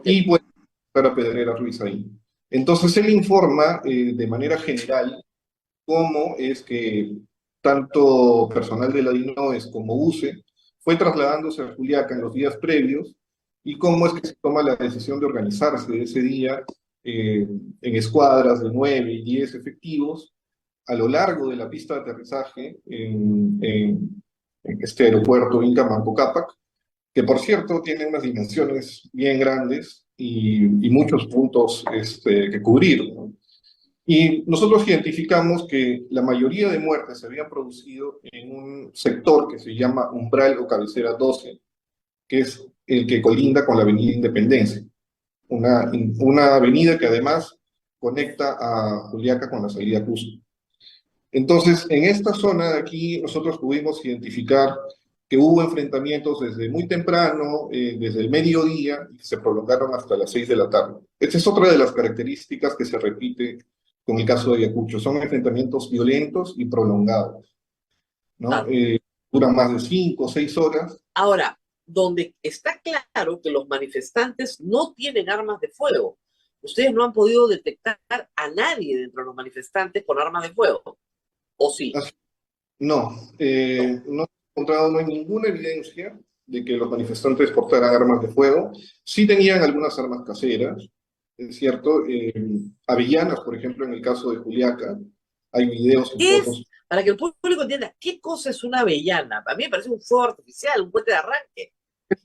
y pueden estar a Pedrera Ruiz ahí. Entonces él informa de manera general cómo es que tanto personal de la DINOES como UCE fue trasladándose a Juliaca en los días previos y cómo es que se toma la decisión de organizarse ese día en escuadras de 9 y 10 efectivos a lo largo de la pista de aterrizaje en este aeropuerto Inca Manco Cápac, que por cierto tiene unas dimensiones bien grandes y muchos puntos que cubrir, ¿no? Y nosotros identificamos que la mayoría de muertes se habían producido en un sector que se llama umbral o cabecera 12, que es el que colinda con la Avenida Independencia, una avenida que además conecta a Juliaca con la salida Cusco. Entonces, en esta zona de aquí, nosotros pudimos identificar que hubo enfrentamientos desde muy temprano, desde el mediodía, y se prolongaron hasta las 6 de la tarde. Esta es otra de las características que se repite con el caso de Ayacucho. Son enfrentamientos violentos y prolongados, ¿no? Claro. Duran más de 5 o 6 horas. Ahora, donde está claro que los manifestantes no tienen armas de fuego. Ustedes no han podido detectar a nadie dentro de los manifestantes con armas de fuego. ¿O sí? No, no he encontrado, no hay ninguna evidencia de que los manifestantes portaran armas de fuego. Sí tenían algunas armas caseras, es cierto. Avellanas, por ejemplo, en el caso de Juliaca, hay videos y fotos. Para que el público entienda, ¿qué cosa es una avellana? A mí me parece un fuego artificial, un cohete de arranque.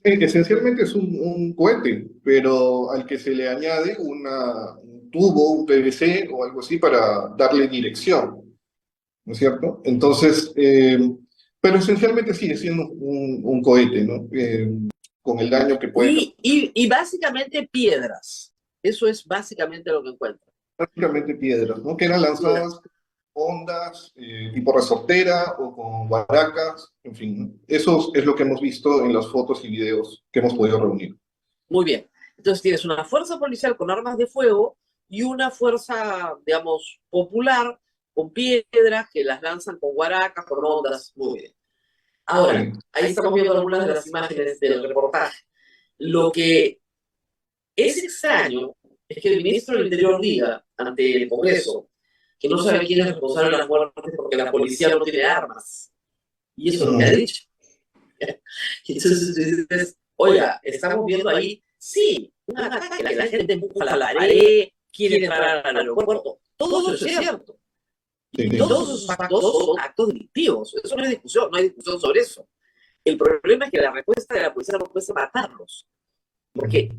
Esencialmente es un cohete, pero al que se le añade un tubo, un PVC o algo así para darle dirección, ¿no es cierto? Entonces, pero esencialmente sigue siendo un cohete, ¿no? Con el daño que puede... Y básicamente piedras. Eso es básicamente lo que encuentran. Básicamente piedras, ¿no? Que eran lanzadas ondas, tipo resortera o con baracas, en fin, ¿no? Eso es lo que hemos visto en las fotos y videos que hemos podido reunir. Muy bien. Entonces tienes una fuerza policial con armas de fuego y una fuerza, digamos, popular con piedras que las lanzan con guaracas, con ondas. Muy bien. Ahora, ahí estamos viendo algunas de las imágenes del reportaje. Lo que es extraño es que el ministro del Interior diga ante el Congreso que no sabe quién es responsable de las muertes porque la policía no tiene armas. Y eso es lo que ha dicho. Entonces tú dices, oiga, estamos viendo ahí, sí, un ataque, la gente empuja a la pared, quiere entrar al aeropuerto. Todo eso es cierto. Y todos esos actos son actos delictivos. Eso no hay discusión sobre eso. El problema es que la respuesta de la policía no puede ser matarlos. Porque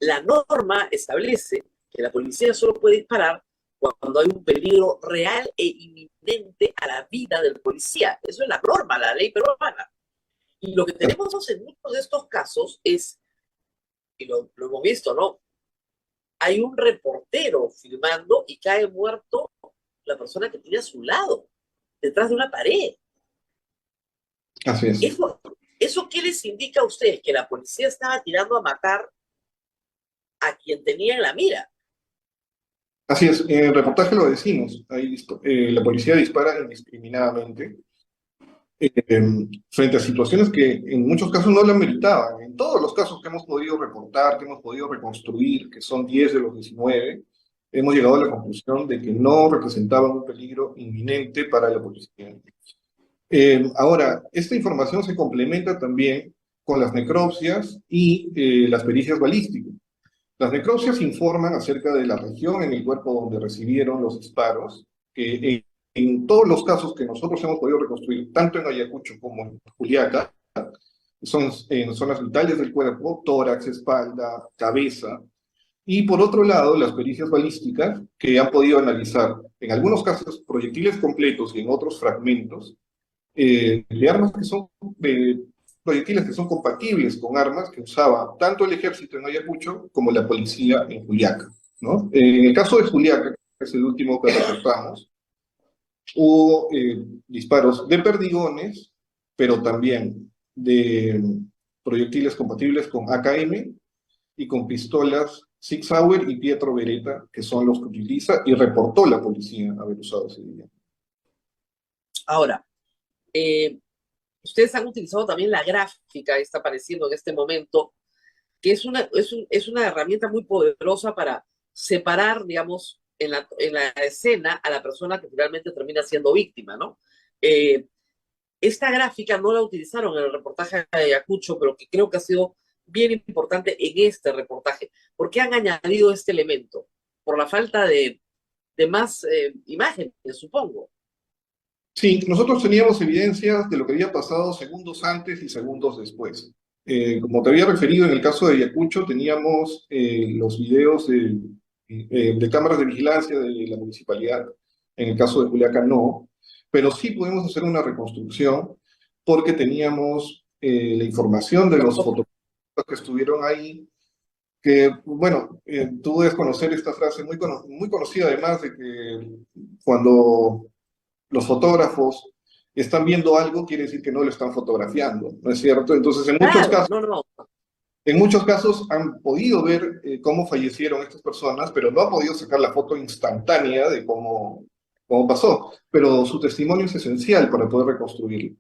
la norma establece que la policía solo puede disparar cuando hay un peligro real e inminente a la vida del policía. Eso es la norma, la ley peruana. Y lo que tenemos en muchos de estos casos es, y lo hemos visto, ¿no? Hay un reportero filmando y cae muerto la persona que tiene a su lado, detrás de una pared. Así es. ¿Eso qué les indica a ustedes? ¿Que la policía estaba tirando a matar a quien tenía en la mira. Así es, en el reportaje lo decimos, ahí, la policía dispara indiscriminadamente frente a situaciones que en muchos casos no la meritaban. En todos los casos que hemos podido reportar, que hemos podido reconstruir, que son 10 de los 19, hemos llegado a la conclusión de que no representaban un peligro inminente para la policía. Ahora, esta información se complementa también con las necropsias y las pericias balísticas. Las necropsias informan acerca de la región en el cuerpo donde recibieron los disparos, que en todos los casos que nosotros hemos podido reconstruir, tanto en Ayacucho como en Juliaca, son en zonas vitales del cuerpo, tórax, espalda, cabeza, y por otro lado, las pericias balísticas, que han podido analizar, en algunos casos, proyectiles completos y en otros fragmentos, de armas que son, proyectiles que son compatibles con armas que usaba tanto el ejército en Ayacucho como la policía en Juliaca, ¿no? En el caso de Juliaca, que es el último que reportamos, hubo disparos de perdigones, pero también de proyectiles compatibles con AKM y con pistolas Sig Sauer y Pietro Beretta, que son los que utiliza y reportó la policía haber usado ese día. Ahora, ustedes han utilizado también la gráfica, está apareciendo en este momento, que es una herramienta muy poderosa para separar, digamos, en la escena a la persona que finalmente termina siendo víctima, ¿no? Esta gráfica no la utilizaron en el reportaje de Ayacucho, pero que creo que ha sido bien importante en este reportaje. ¿Por qué han añadido este elemento? Por la falta de más imágenes, supongo. Sí, nosotros teníamos evidencias de lo que había pasado segundos antes y segundos después. Como te había referido, en el caso de Ayacucho teníamos los videos de cámaras de vigilancia de la municipalidad. En el caso de Juliaca no, pero sí pudimos hacer una reconstrucción porque teníamos la información de los fotógrafos que estuvieron ahí, que, bueno, tú debes conocer esta frase muy conocida además de que cuando los fotógrafos están viendo algo, quiere decir que no lo están fotografiando, ¿no es cierto? Entonces, en muchos casos han podido ver cómo fallecieron estas personas, pero no han podido sacar la foto instantánea de cómo pasó. Pero su testimonio es esencial para poder reconstruirlo.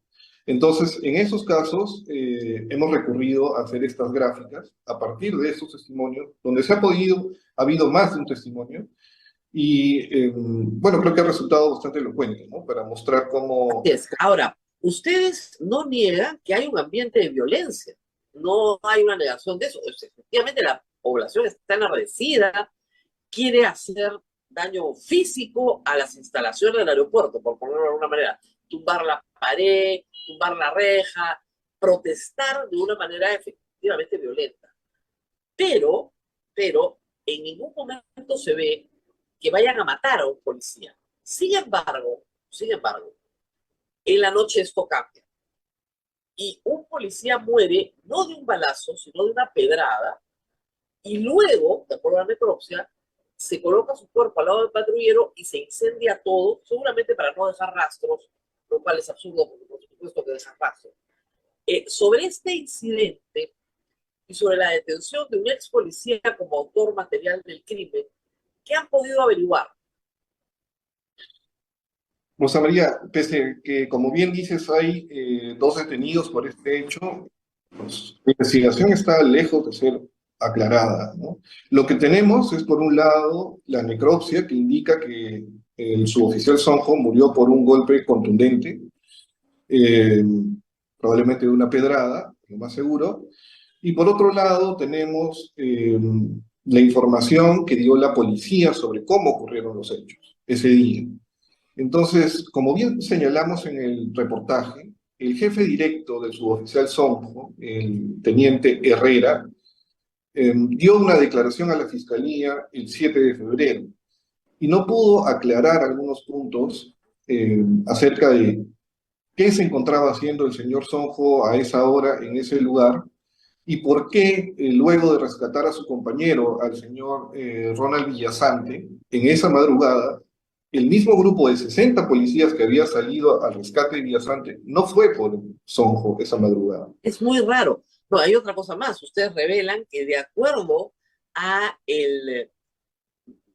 Entonces, en esos casos, hemos recurrido a hacer estas gráficas a partir de estos testimonios, donde ha habido más de un testimonio, y bueno, creo que ha resultado bastante elocuente, ¿no? Para mostrar cómo... Ahora, ustedes no niegan que hay un ambiente de violencia, no hay una negación de eso. Efectivamente, la población está enardecida, quiere hacer daño físico a las instalaciones del aeropuerto, por ponerlo de alguna manera, tumbar la pared, tumbar la reja, protestar de una manera efectivamente violenta. Pero en ningún momento se ve que vayan a matar a un policía. Sin embargo, en la noche esto cambia. Y un policía muere no de un balazo, sino de una pedrada, y luego, de acuerdo a la necropsia, se coloca su cuerpo al lado del patrullero y se incendia todo, seguramente para no dejar rastros, lo cual es absurdo, porque por supuesto que deja rastros. Sobre este incidente y sobre la detención de un ex policía como autor material del crimen, ¿qué han podido averiguar? Rosa María, pese a que, como bien dices, hay 2 detenidos por este hecho, pues, la investigación está lejos de ser aclarada, ¿no? Lo que tenemos es, por un lado, la necropsia, que indica que el suboficial Sonjo murió por un golpe contundente, probablemente de una pedrada, lo más seguro, y por otro lado tenemos la información que dio la policía sobre cómo ocurrieron los hechos ese día. Entonces, como bien señalamos en el reportaje, el jefe directo del suboficial Sonjo, el teniente Herrera, dio una declaración a la Fiscalía el 7 de febrero y no pudo aclarar algunos puntos acerca de qué se encontraba haciendo el señor Sonjo a esa hora en ese lugar y por qué, luego de rescatar a su compañero, al señor Ronald Villasante, en esa madrugada, el mismo grupo de 60 policías que había salido al rescate de Villasante no fue por Sonjo esa madrugada. Es muy raro. No, hay otra cosa más. Ustedes revelan que de acuerdo a el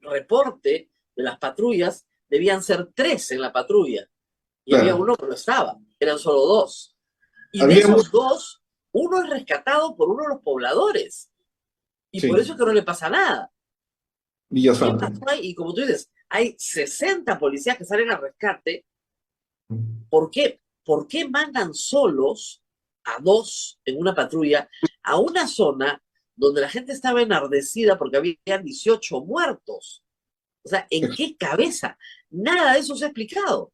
reporte de las patrullas, debían ser 3 en la patrulla. Y Claro. había uno que no estaba, eran solo 2. Y de Había esos 2, uno es rescatado por uno de los pobladores. Y Sí, por eso es que no le pasa nada. ¿Qué Villasanta. pasó ahí? Y como tú dices, hay 60 policías que salen al rescate. ¿Por qué? ¿Por qué mandan solos a 2 en una patrulla a una zona donde la gente estaba enardecida porque había 18 muertos? O sea, ¿en qué cabeza? Nada de eso se ha explicado.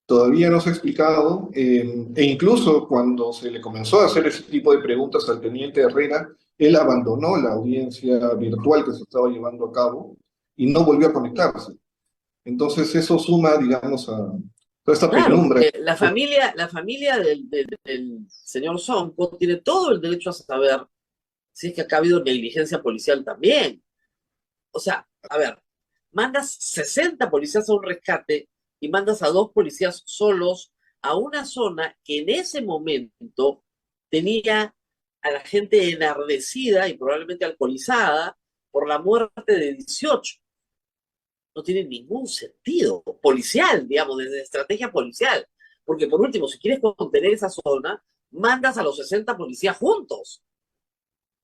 Todavía no se ha explicado, e incluso cuando se le comenzó a hacer ese tipo de preguntas al teniente Herrera, él abandonó la audiencia virtual que se estaba llevando a cabo y no volvió a conectarse. Entonces eso suma, digamos, a toda esta Claro, penumbra. porque la familia del señor Sonko tiene todo el derecho a saber si es que acá ha habido negligencia policial también. O sea, a ver, mandas 60 policías a un rescate y mandas a 2 policías solos a una zona que en ese momento tenía a la gente enardecida y probablemente alcoholizada por la muerte de 18. No tiene ningún sentido policial, digamos, desde estrategia policial. Porque por último, si quieres contener esa zona, mandas a los 60 policías juntos,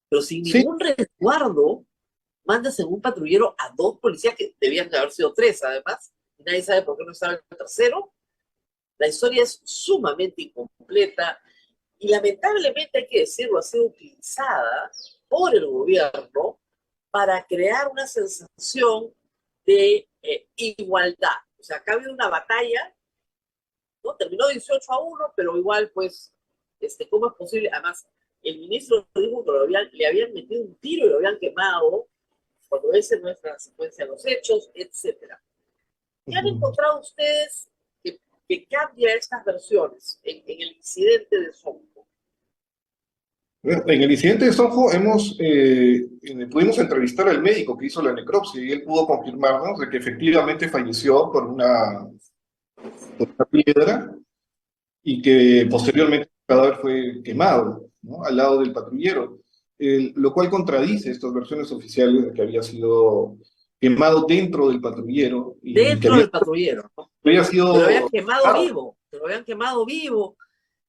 pero sin Sí, ningún resguardo mandas en un patrullero a 2 policías que debían de haber sido 3 además, y nadie sabe por qué no estaba el tercero. La historia es sumamente incompleta y lamentablemente, hay que decirlo, ha sido utilizada por el gobierno para crear una sensación de igualdad. O sea, acá ha habido una batalla, ¿no? Terminó 18-1, pero igual, pues, ¿cómo es posible? Además, el ministro dijo que le habían metido un tiro y lo habían quemado, cuando esa no es la secuencia de los hechos, etcétera. ¿Qué han encontrado ustedes que cambia estas versiones en el incidente de Sonko? en el incidente de Sonjo pudimos entrevistar al médico que hizo la necropsia y él pudo confirmarnos de que efectivamente falleció por una piedra y que posteriormente el cadáver fue quemado, ¿no? Al lado del patrullero, lo cual contradice estas versiones oficiales de que había sido quemado dentro del patrullero y que Dentro del patrullero, ¿no? había Te lo habían sido... quemado vivo, te lo habían quemado vivo,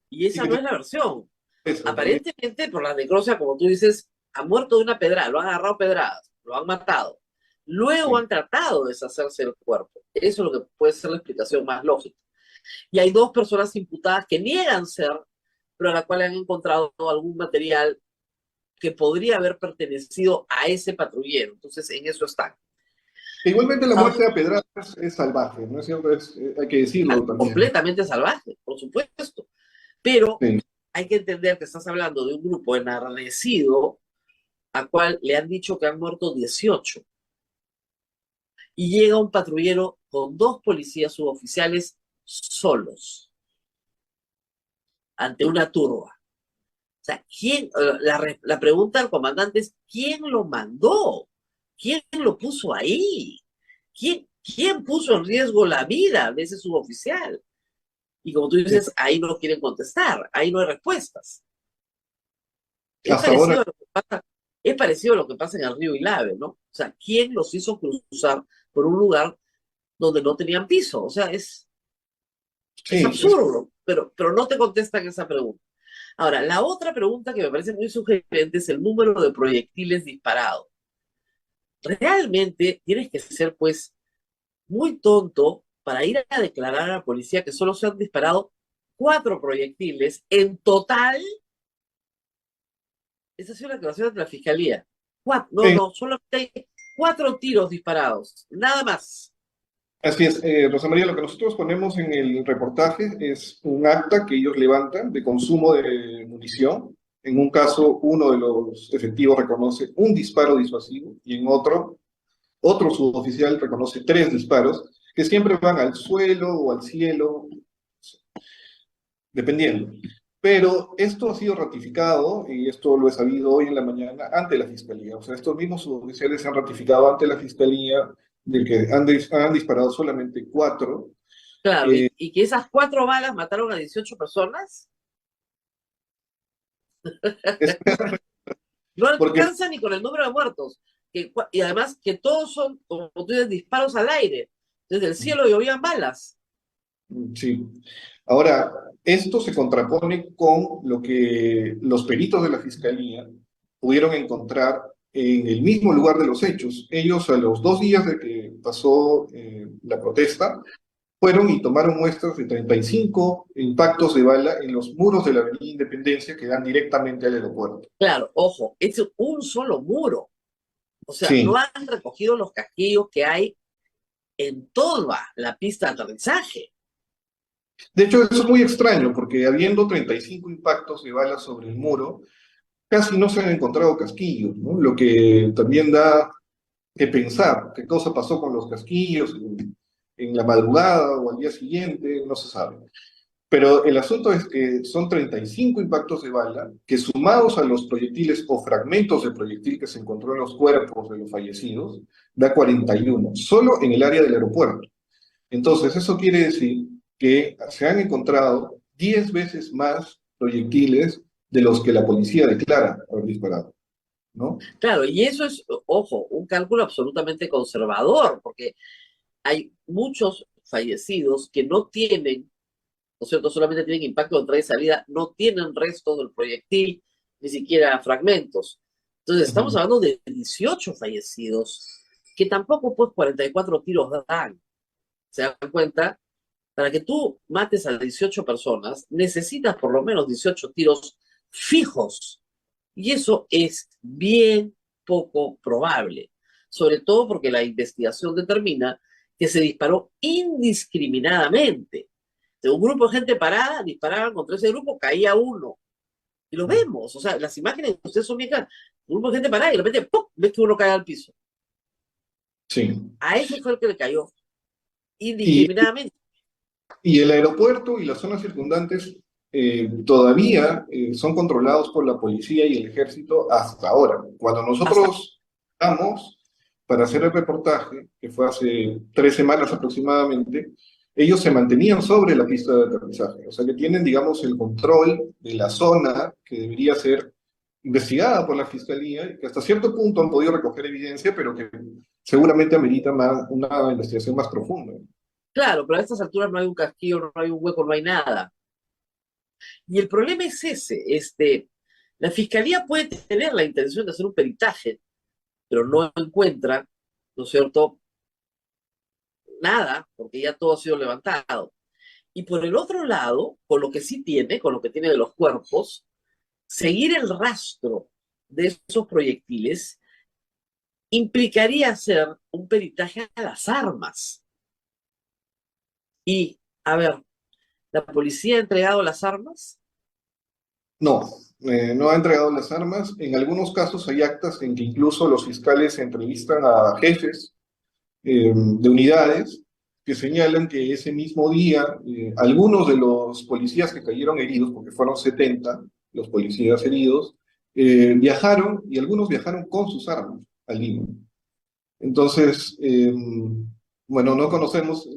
y y esa que no es la versión. eso, también, Aparentemente, por la necropsia, como tú dices, ha muerto de una pedrada, lo han agarrado pedradas, lo han matado. Luego sí. han tratado de deshacerse del cuerpo. Eso es lo que puede ser la explicación más lógica. Y hay 2 personas imputadas que niegan ser, pero a la cual han encontrado algún material que podría haber pertenecido a ese patrullero. Entonces, en eso están. Igualmente la Ah, muerte a pedradas es salvaje, ¿no es cierto? Hay que decirlo también. completamente salvaje, por supuesto. Pero Sí. hay que entender que estás hablando de un grupo enardecido a cual le han dicho que han muerto 18. Y llega un patrullero con 2 policías suboficiales solos ante una turba. O sea, la pregunta del comandante es: ¿quién lo mandó? ¿Quién lo puso ahí? ¿Quién puso en riesgo la vida de ese suboficial? Y como tú Sí. dices, ahí no quieren contestar, ahí no hay respuestas. Es Hasta ahora, parecido a lo que pasa, es parecido a lo que pasa en el río Ilave, ¿no? O sea, ¿quién los hizo cruzar por un lugar donde no tenían piso? O sea, es sí, absurdo, pero no te contestan esa pregunta. Ahora, la otra pregunta que me parece muy sugerente es el número de proyectiles disparados. Realmente tienes que ser, pues, muy tonto para ir a declarar a la policía que solo se han disparado 4 proyectiles en total. Esa ha sido la declaración de la fiscalía. en- No, solamente hay 4 tiros disparados, nada más. así es, Rosa María, lo que nosotros ponemos en el reportaje es un acta que ellos levantan de consumo de munición. En un caso, uno de los efectivos reconoce un disparo disuasivo y en otro suboficial reconoce 3 disparos que siempre van al suelo o al cielo, dependiendo. Pero esto ha sido ratificado, y esto lo he sabido hoy en la mañana, ante la Fiscalía. O sea, estos mismos suboficiales se han ratificado ante la Fiscalía de que han disparado solamente 4. Claro, y que esas 4 balas mataron a 18 personas. Es, No Porque alcanza ni con el número de muertos. Y además que todos son, como tú dices, disparos al aire. Desde el cielo llovían balas. sí. Ahora, esto se contrapone con lo que los peritos de la Fiscalía pudieron encontrar en el mismo lugar de los hechos. Ellos, a los 2 días de que pasó la protesta, fueron y tomaron muestras de 35 impactos de bala en los muros de la Avenida Independencia que dan directamente al aeropuerto. Claro, ojo, es un solo muro. O sea, no Sí. han recogido los casquillos que hay en toda la pista de aterrizaje. De hecho, eso es muy extraño, porque habiendo 35 impactos de bala sobre el muro, casi no se han encontrado casquillos, ¿no? Lo que también da que pensar qué cosa pasó con los casquillos en la madrugada o al día siguiente, no se sabe. Pero el asunto es que son 35 impactos de bala que, sumados a los proyectiles o fragmentos de proyectil que se encontró en los cuerpos de los fallecidos, da 41, solo en el área del aeropuerto. Entonces, eso quiere decir que se han encontrado 10 veces más proyectiles de los que la policía declara haber disparado, ¿no? Claro, y eso es, ojo, un cálculo absolutamente conservador, porque hay muchos fallecidos que no tienen, ¿no es cierto?, solamente tienen impacto de entrada y salida, no tienen restos del proyectil, ni siquiera fragmentos. Entonces, estamos Ujú. hablando de 18 fallecidos, que tampoco pues 44 tiros dan. ¿Se dan cuenta? Para que tú mates a 18 personas, necesitas por lo menos 18 tiros fijos. Y eso es bien poco probable. Sobre todo porque la investigación determina que se disparó indiscriminadamente. De un grupo de gente parada, disparaban contra ese grupo, caía uno. Y lo vemos. O sea, las imágenes de ustedes son bien claras. Un grupo de gente parada y de repente, ¡pum!, ves que uno cae al piso. Sí. A ese fue el que le cayó Y, indiscriminadamente. y el aeropuerto y las zonas circundantes todavía son controlados por la policía y el ejército hasta ahora. Cuando Hasta nosotros vamos para hacer el reportaje, que fue hace 3 semanas aproximadamente, ellos se mantenían sobre la pista de aterrizaje, o sea que tienen, digamos, el control de la zona que debería ser investigada por la fiscalía, y que hasta cierto punto han podido recoger evidencia, pero que seguramente amerita una investigación más profunda. claro, pero a estas alturas no hay un casquillo, no hay un hueco, no hay nada. Y el problema es ese, la fiscalía puede tener la intención de hacer un peritaje, pero no encuentra, ¿no es cierto?, nada, porque ya todo ha sido levantado. Y por el otro lado, con lo que sí tiene, con lo que tiene de los cuerpos, seguir el rastro de esos proyectiles implicaría hacer un peritaje a las armas. Y, a ver, ¿la policía ha entregado las armas? No, no ha entregado las armas. En algunos casos hay actas en que incluso los fiscales entrevistan a jefes de unidades que señalan que ese mismo día algunos de los policías que cayeron heridos, porque fueron 70 los policías heridos, viajaron y algunos viajaron con sus armas a Lima. Entonces, bueno, no conocemos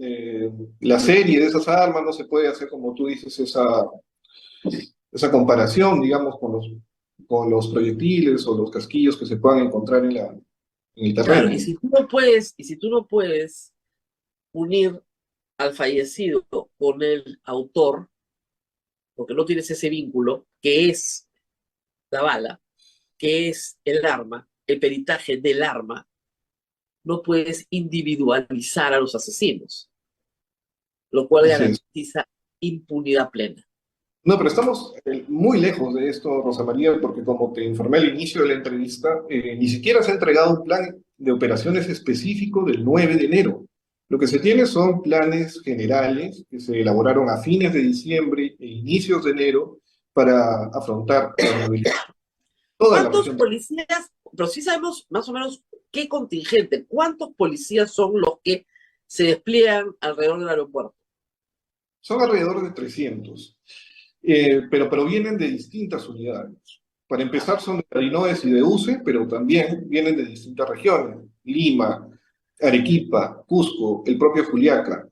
la serie de esas armas, no se puede hacer, como tú dices, esa comparación, digamos, con los proyectiles o los casquillos que se puedan encontrar en el Claro, terreno. y si tú no puedes unir al fallecido con el autor, porque no tienes ese vínculo, que es la bala, que es el arma, el peritaje del arma, no puedes individualizar a los asesinos, lo cual Así es. garantiza impunidad plena. No, pero estamos muy lejos de esto, Rosa María, porque como te informé al inicio de la entrevista, ni siquiera se ha entregado un plan de operaciones específico del 9 de enero. Lo que se tiene son planes generales que se elaboraron a fines de diciembre e inicios de enero para afrontar la movilidad de toda la ¿Cuántos región. policías, pero sí sabemos más o menos qué contingente, cuántos policías son los que se despliegan alrededor del aeropuerto? Son alrededor de 300, pero provienen de distintas unidades. Para empezar, son de Arinoes y de UCE, pero también vienen de distintas regiones: Lima, Arequipa, Cusco, el propio Juliaca.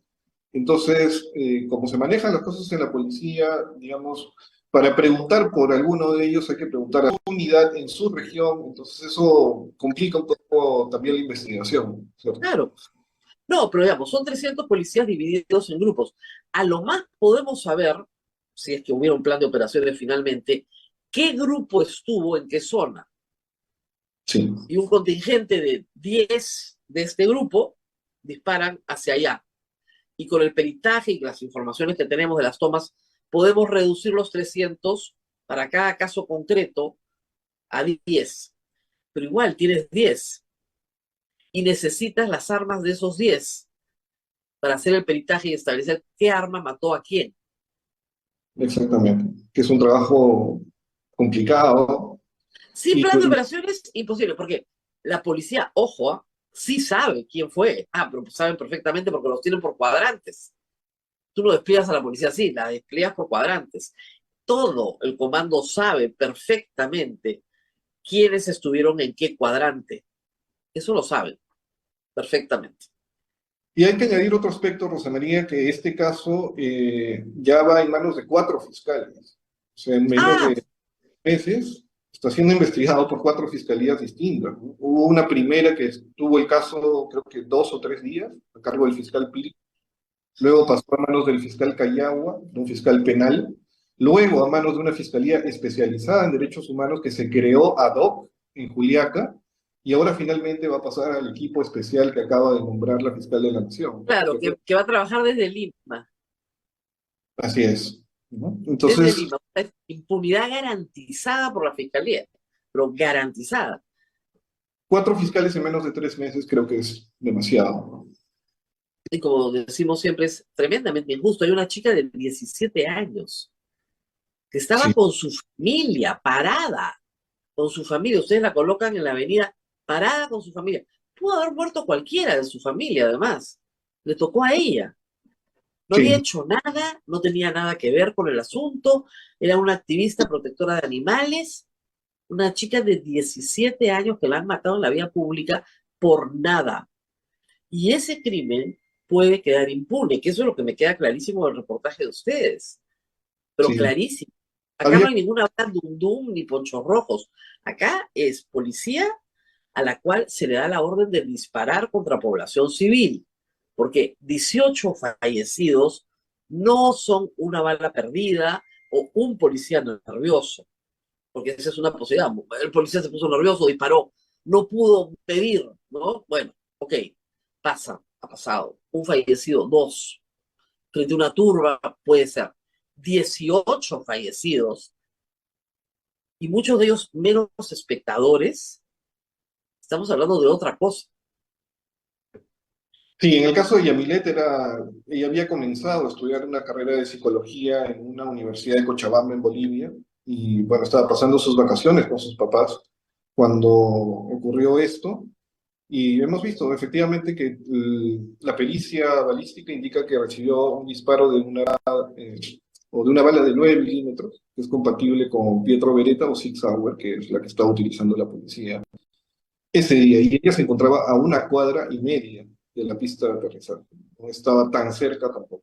Entonces, como se manejan las cosas en la policía, digamos, para preguntar por alguno de ellos hay que preguntar a su unidad en su región, entonces eso complica un poco también la investigación, ¿cierto? Claro. No, pero digamos, son 300 policías divididos en grupos. A lo más podemos saber, si es que hubiera un plan de operaciones finalmente, qué grupo estuvo en qué zona. Sí, Y un contingente de 10 de este grupo disparan hacia allá. Y con el peritaje y las informaciones que tenemos de las tomas, podemos reducir los 300 para cada caso concreto a 10. Pero igual tienes 10 y necesitas las armas de esos 10 para hacer el peritaje y establecer qué arma mató a quién. exactamente, que es un trabajo complicado Sin y plan de operaciones, imposible, porque la policía, ojo, sí sabe quién fue. Pero saben perfectamente porque los tienen por cuadrantes. Tú no despliegas a la policía así, la despliegas por cuadrantes. Todo el comando sabe perfectamente quiénes estuvieron en qué cuadrante. Eso lo saben perfectamente. y hay que añadir otro aspecto, Rosa María, que este caso ya va en manos de 4 fiscales. O sea, en menos Ah, de meses está siendo investigado por 4 fiscalías distintas, ¿no? Hubo una primera que tuvo el caso, creo que 2 o 3 días, a cargo del fiscal Piri. Luego pasó a manos del fiscal Cayagua, un fiscal penal. Luego a manos de una fiscalía especializada en derechos humanos que se creó ad hoc en Juliaca. Y ahora finalmente va a pasar al equipo especial que acaba de nombrar la fiscal de la Nación, ¿no? claro, que va a trabajar desde Lima. Así es, ¿no? Desde Entonces, Lima. Impunidad garantizada por la fiscalía, pero garantizada. 4 fiscales en menos de 3 meses creo que es demasiado, ¿no? Y como decimos siempre, es tremendamente injusto. Hay una chica de 17 años que estaba Sí, con su familia, parada, con su familia. Ustedes la colocan en la avenida, parada con su familia. Pudo haber muerto cualquiera de su familia, además. Le tocó a ella. No había sí, hecho nada, no tenía nada que ver con el asunto. Era una activista protectora de animales, una chica de 17 años que la han matado en la vía pública por nada. Y ese crimen puede quedar impune, que eso es lo que me queda clarísimo del reportaje de ustedes, pero sí. clarísimo. Acá no Había, hay ninguna banda dum dum ni ponchos rojos. Acá es policía a la cual se le da la orden de disparar contra población civil, porque 18 fallecidos no son una bala perdida o un policía nervioso, porque esa es una posibilidad. El policía se puso nervioso, disparó, no pudo medir, ¿no? Bueno, ok, pasa, ha pasado. Un fallecido, dos, frente a una turba, puede ser. 18 fallecidos, y muchos de ellos menos espectadores, estamos hablando de otra cosa. sí, en el caso de Yamilet ella había comenzado a estudiar una carrera de psicología en una universidad de Cochabamba en Bolivia y bueno, estaba pasando sus vacaciones con sus papás cuando ocurrió esto y hemos visto efectivamente que la pericia balística indica que recibió un disparo eh, de una bala de 9 milímetros, que es compatible con Pietro Beretta o Sig Sauer, que es la que estaba utilizando la policía ese día, y ella se encontraba a 1 cuadra y media de la pista de aterrizaje. No estaba tan cerca tampoco.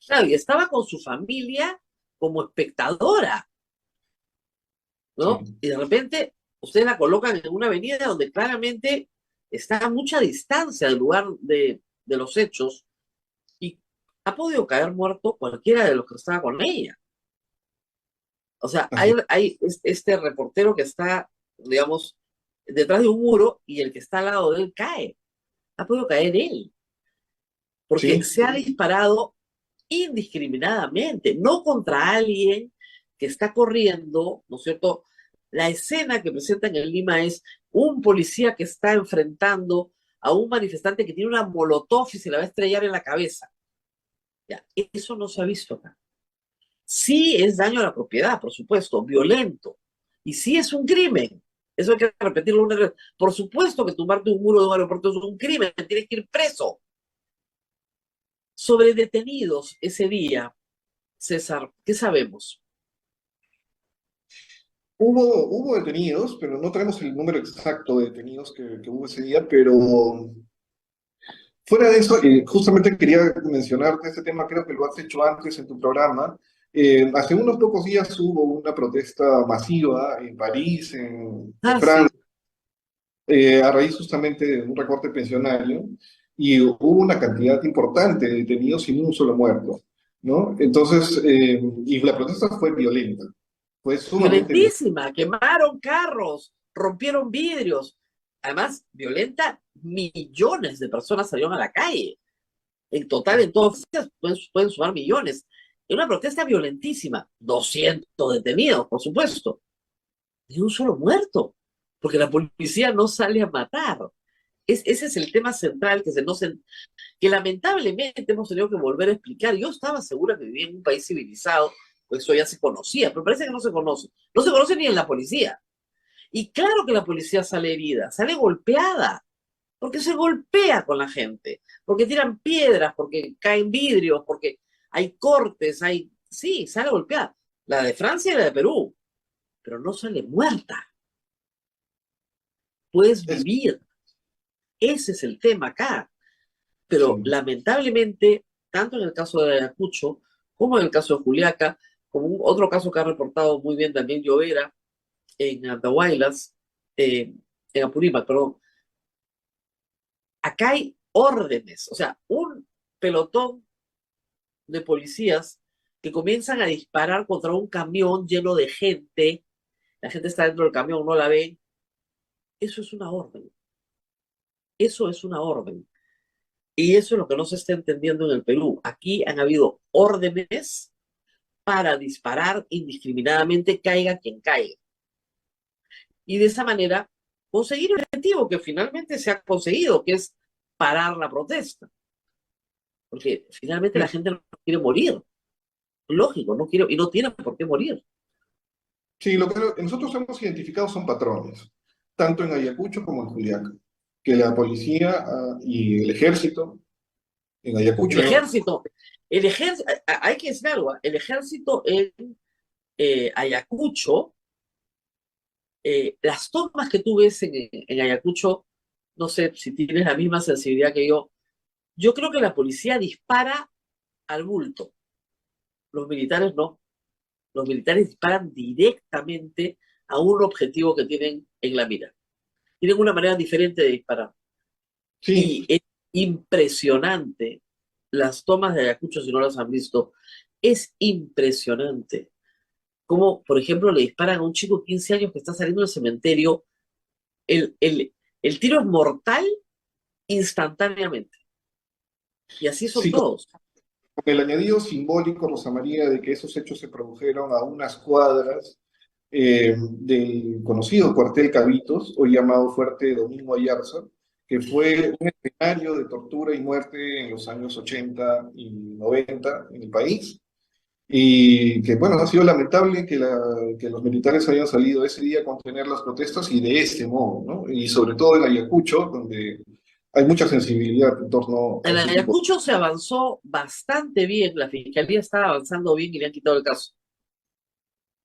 Claro, y estaba con su familia como espectadora, ¿no? Sí, Y de repente ustedes la colocan en una avenida donde claramente está a mucha distancia del lugar de los hechos y ha podido caer muerto cualquiera de los que estaba con ella. O sea, así, hay este reportero que está, digamos, detrás de un muro y el que está al lado de él cae. Ha podido caer él, porque sí, se ha disparado indiscriminadamente, no contra alguien que está corriendo, ¿no es cierto? La escena que presentan en Lima es un policía que está enfrentando a un manifestante que tiene una molotov y se la va a estrellar en la cabeza. Ya, eso no se ha visto acá. Sí es daño a la propiedad, por supuesto, violento. Y sí es un crimen. Eso hay que repetirlo una vez. Por supuesto que tumbarte un muro de un aeropuerto es un crimen, tienes que ir preso. Sobre detenidos ese día, César, ¿qué sabemos? hubo detenidos, pero no tenemos el número exacto de detenidos que hubo ese día, pero fuera de eso, justamente quería mencionarte este tema, creo que lo has hecho antes en tu programa, Hace unos pocos días hubo una protesta masiva en París, en Ah, sí, Francia, a raíz justamente de un recorte pensionario, y hubo una cantidad importante de detenidos sin un solo muerto, ¿no? Entonces, y la protesta fue violenta, fue sumamente violenta. violentísima, quemaron carros, rompieron vidrios. Además, violenta, millones de personas salieron a la calle. En total, en todos pueden sumar millones. Es una protesta violentísima. 200 detenidos, por supuesto. Ni un solo muerto, porque la policía no sale a matar. Ese es el tema central que lamentablemente hemos tenido que volver a explicar. Yo estaba segura que vivía en un país civilizado, pues eso ya se conocía, pero parece que no se conoce. No se conoce ni en la policía. Y claro que la policía sale herida, sale golpeada, porque se golpea con la gente, porque tiran piedras, porque caen vidrios, porque hay cortes, Sí, sale golpeada. La de Francia y la de Perú, pero no sale muerta. Puedes Es- vivir. Ese es el tema acá. Pero sí. lamentablemente, tanto en el caso de Ayacucho, como en el caso de Juliaca, como otro caso que ha reportado muy bien también Llovera, en Andahuaylas, en Apurímac, perdón, acá hay órdenes, o sea, un pelotón de policías que comienzan a disparar contra un camión lleno de gente, la gente está dentro del camión, no la ven, eso es una orden, eso es una orden. Y eso es lo que no se está entendiendo en el Perú. Aquí han habido órdenes para disparar indiscriminadamente, caiga quien caiga. Y de esa manera conseguir el objetivo que finalmente se ha conseguido, que es parar la protesta. Porque finalmente la gente no quiere morir. Lógico, no quiere y no tiene por qué morir. Sí, lo que nosotros hemos identificado son patrones, tanto en Ayacucho como en Juliaca, que la policía y el ejército, en El Ayacucho, ejército, hay que decir algo, el ejército en Ayacucho, las tomas que tú ves en Ayacucho, no sé si tienes la misma sensibilidad que yo creo que la policía dispara al bulto, los militares no. Los militares disparan directamente a un objetivo que tienen en la mira. Tienen una manera diferente de disparar. sí, Y es impresionante las tomas de Ayacucho, si no las han visto. Es impresionante cómo, por ejemplo, le disparan a un chico de 15 años que está saliendo del cementerio. El, el, el tiro es mortal instantáneamente. Y así son sí, todos. con el añadido simbólico, Rosa María, de que esos hechos se produjeron a unas cuadras del conocido cuartel Cabitos, hoy llamado Fuerte Domingo Ayarza, que fue un escenario de tortura y muerte en los años 80 y 90 en el país. Y que, bueno, ha sido lamentable que los militares hayan salido ese día a contener las protestas y de este modo, ¿no? Y sobre todo en Ayacucho, donde hay mucha sensibilidad en torno a En ese tipo. Ayacucho se avanzó bastante bien, la fiscalía estaba avanzando bien y le han quitado el caso.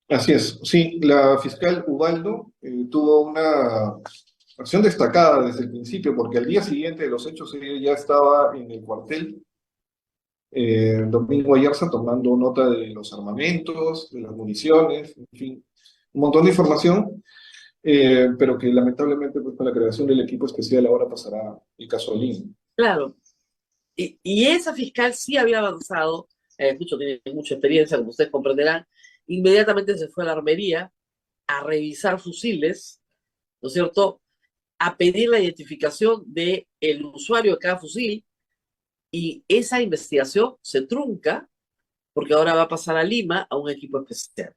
Así es, sí, la fiscal Ubaldo tuvo una acción destacada desde el principio, porque al día siguiente de los hechos ella ya estaba en el cuartel, Domingo Ayarza, tomando nota de los armamentos, de las municiones, en fin, un montón de información, pero que lamentablemente pues, con la creación del equipo especial ahora pasará el caso Lima. Claro, y esa fiscal sí había avanzado, mucho, tiene mucha experiencia, como ustedes comprenderán, inmediatamente se fue a la armería a revisar fusiles, ¿no es cierto? A pedir la identificación del usuario de cada fusil, y esa investigación se trunca porque ahora va a pasar a Lima a un equipo especial,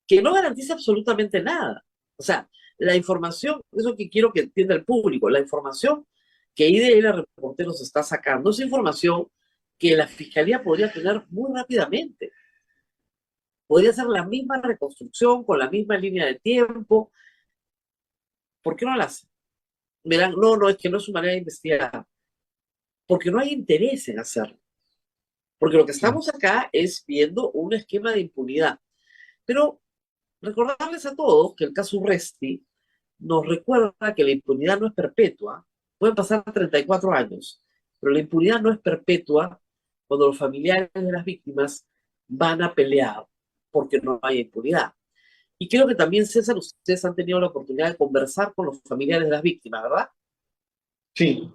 que no garantiza absolutamente nada. O sea, la información, eso que quiero que entienda el público, la información que IDL Reporteros está sacando es información que la fiscalía podría tener muy rápidamente. Podría hacer la misma reconstrucción con la misma línea de tiempo. ¿Por qué no la hace? Verán, no, no, es que no es su manera de investigar. Porque no hay interés en hacerlo. Porque lo que Sí, estamos acá es viendo un esquema de impunidad. Pero recordarles a todos que el caso Urresti nos recuerda que la impunidad no es perpetua. Pueden pasar 34 años, pero la impunidad no es perpetua cuando los familiares de las víctimas van a pelear porque no hay impunidad. Y creo que también, César, ustedes han tenido la oportunidad de conversar con los familiares de las víctimas, ¿verdad? Sí,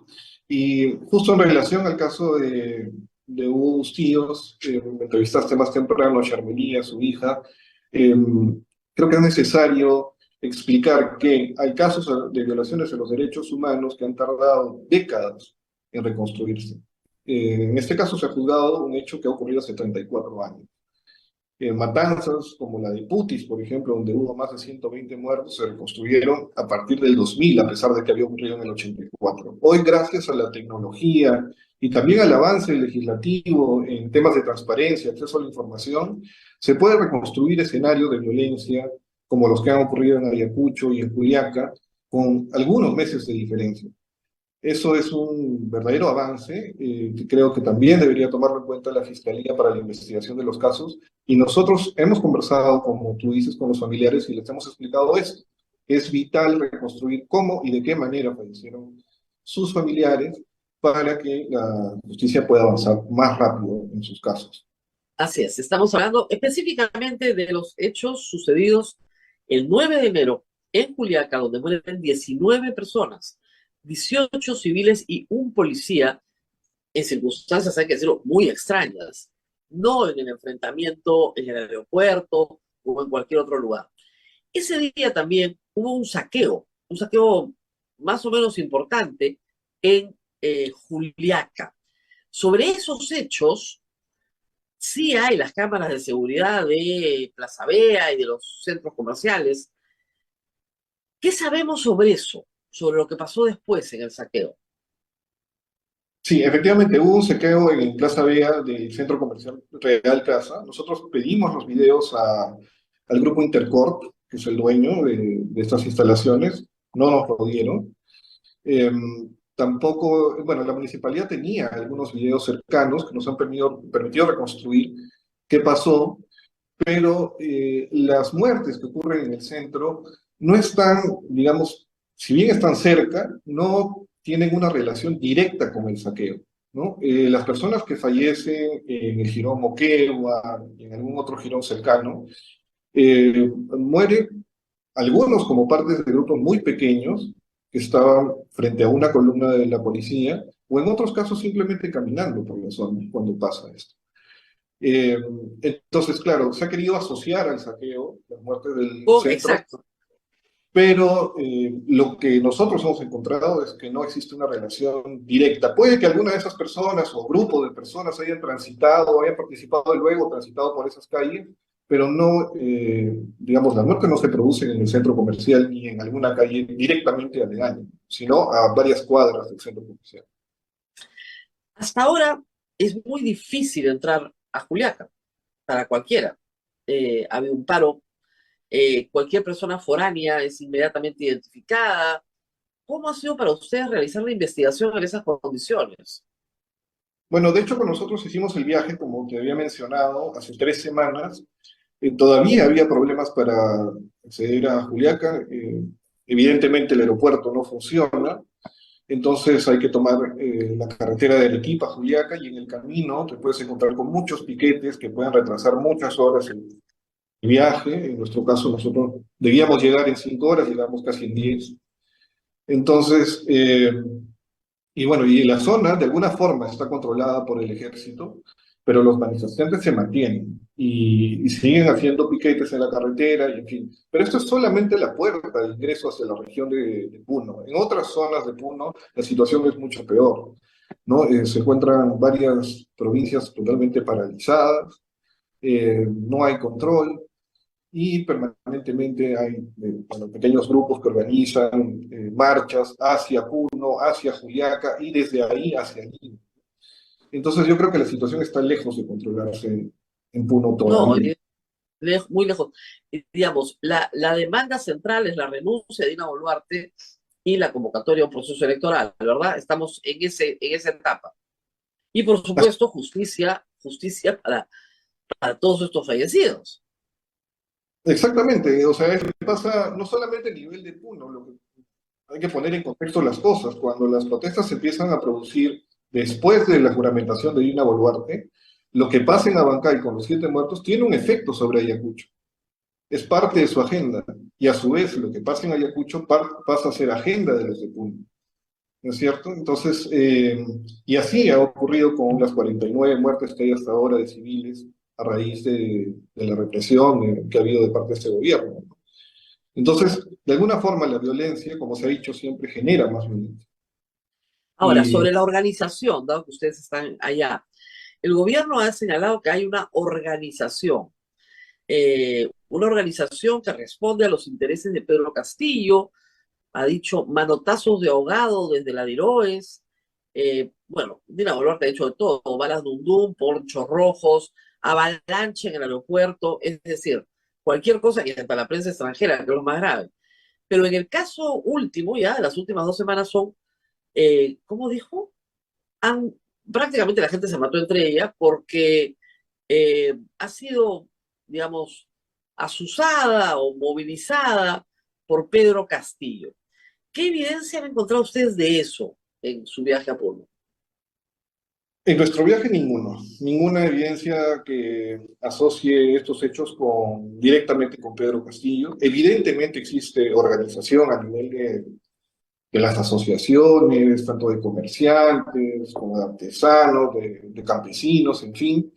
y justo en relación al caso de Hugo Bustillos, me entrevistaste más temprano a Charmelía, su hija, eh, creo que es necesario explicar que hay casos de violaciones de los derechos humanos que han tardado décadas en reconstruirse. En este caso se ha juzgado un hecho que ha ocurrido hace 34 años. Matanzas como la de Putis, por ejemplo, donde hubo más de 120 muertos, se reconstruyeron a partir del 2000, a pesar de que había ocurrido en el 84. Hoy, gracias a la tecnología y también al avance legislativo en temas de transparencia, acceso a la información, se puede reconstruir escenarios de violencia como los que han ocurrido en Ayacucho y en Juliaca, con algunos meses de diferencia. Eso es un verdadero avance que creo que también debería tomarlo en cuenta la Fiscalía para la investigación de los casos. Y nosotros hemos conversado, como tú dices, con los familiares y les hemos explicado esto. Es vital reconstruir cómo y de qué manera fallecieron sus familiares para que la justicia pueda avanzar más rápido en sus casos. Así es, estamos hablando específicamente de los hechos sucedidos el 9 de enero en Juliaca, donde mueren 19 personas, 18 civiles y un policía, en circunstancias, hay que decirlo, muy extrañas, no en el enfrentamiento en el aeropuerto o en cualquier otro lugar. Ese día también hubo un saqueo más o menos importante en Juliaca. Sobre esos hechos, sí hay las cámaras de seguridad de Plaza Vea y de los centros comerciales. ¿Qué sabemos sobre eso? Sobre lo que pasó después en el saqueo. Sí, efectivamente hubo un saqueo en Plaza Vea del centro comercial Real Plaza. Nosotros pedimos los videos al grupo Intercorp, que es el dueño de estas instalaciones. No nos lo dieron. Tampoco, bueno, la municipalidad tenía algunos videos cercanos que nos han permitido reconstruir qué pasó, pero las muertes que ocurren en el centro no están, digamos, si bien están cerca, no tienen una relación directa con el saqueo, ¿no? Las personas que fallecen en el jirón Moquegua y en algún otro jirón cercano, mueren algunos como partes de grupos muy pequeños que estaban frente a una columna de la policía, o en otros casos simplemente caminando por la zona cuando pasa esto. Entonces, claro, se ha querido asociar al saqueo, la muerte del centro, Exacto. pero lo que nosotros hemos encontrado es que no existe una relación directa. Puede que alguna de esas personas o grupo de personas hayan transitado, hayan participado y luego transitado por esas calles, pero no, digamos, las muertes no se producen en el centro comercial ni en alguna calle directamente aledaña, sino a varias cuadras del centro comercial. Hasta ahora es muy difícil entrar a Juliaca para cualquiera. Había un paro, cualquier persona foránea es inmediatamente identificada. ¿Cómo ha sido para ustedes realizar la investigación en esas condiciones? Bueno, de hecho, con nosotros hicimos el viaje, como te había mencionado, hace 3 semanas. Todavía había problemas para acceder a Juliaca. Evidentemente el aeropuerto no funciona, entonces hay que tomar la carretera de Arequipa a Juliaca y en el camino te puedes encontrar con muchos piquetes que pueden retrasar muchas horas el viaje. En nuestro caso nosotros debíamos llegar en 5 horas, llegamos casi en 10. Entonces, y bueno, y la zona de alguna forma está controlada por el ejército, pero los manifestantes se mantienen y siguen haciendo piquetes en la carretera, y en fin. Pero esto es solamente la puerta de ingreso hacia la región de Puno. En otras zonas de Puno la situación es mucho peor, ¿no? Se encuentran varias provincias totalmente paralizadas, no hay control y permanentemente hay bueno, pequeños grupos que organizan marchas hacia Puno, hacia Juliaca y desde ahí hacia Lima. Entonces yo creo que la situación está lejos de controlarse en Puno No, todavía. muy lejos. Digamos, la demanda central es la renuncia de Dina Boluarte y la convocatoria a un proceso electoral, ¿verdad? Estamos en esa etapa. Y por supuesto, justicia para todos estos fallecidos. Exactamente, o sea, eso pasa no solamente a nivel de Puno, lo que hay que poner en contexto las cosas. Cuando las protestas se empiezan a producir después de la juramentación de Dina Boluarte, lo que pasa en Abancay con los 7 muertos tiene un efecto sobre Ayacucho. Es parte de su agenda. Y a su vez, lo que pasa en Ayacucho pasa a ser agenda de los de Puno. ¿No es cierto? Entonces, y así ha ocurrido con las 49 muertes que hay hasta ahora de civiles a raíz de la represión que ha habido de parte de este gobierno. Entonces, de alguna forma, la violencia, como se ha dicho siempre, genera más violencia. Ahora, Y sobre la organización, dado que ustedes están allá, el gobierno ha señalado que hay una organización que responde a los intereses de Pedro Castillo, ha dicho manotazos de ahogado desde la DIROES, bueno, Dina Boluarte ha dicho de todo, balas dundum, ponchos rojos, avalancha en el aeropuerto, es decir, cualquier cosa, y hasta la prensa extranjera, que es lo más grave. Pero en el caso último, ya, de las últimas 2 semanas son, ¿cómo dijo? Prácticamente la gente se mató entre ellas porque ha sido, digamos, asusada o movilizada por Pedro Castillo. ¿Qué evidencia han encontrado ustedes de eso en su viaje a Puno? en nuestro viaje ninguna evidencia que asocie estos hechos directamente con Pedro Castillo. Evidentemente existe organización a nivel de las asociaciones, tanto de comerciantes como de artesanos, de campesinos, en fin.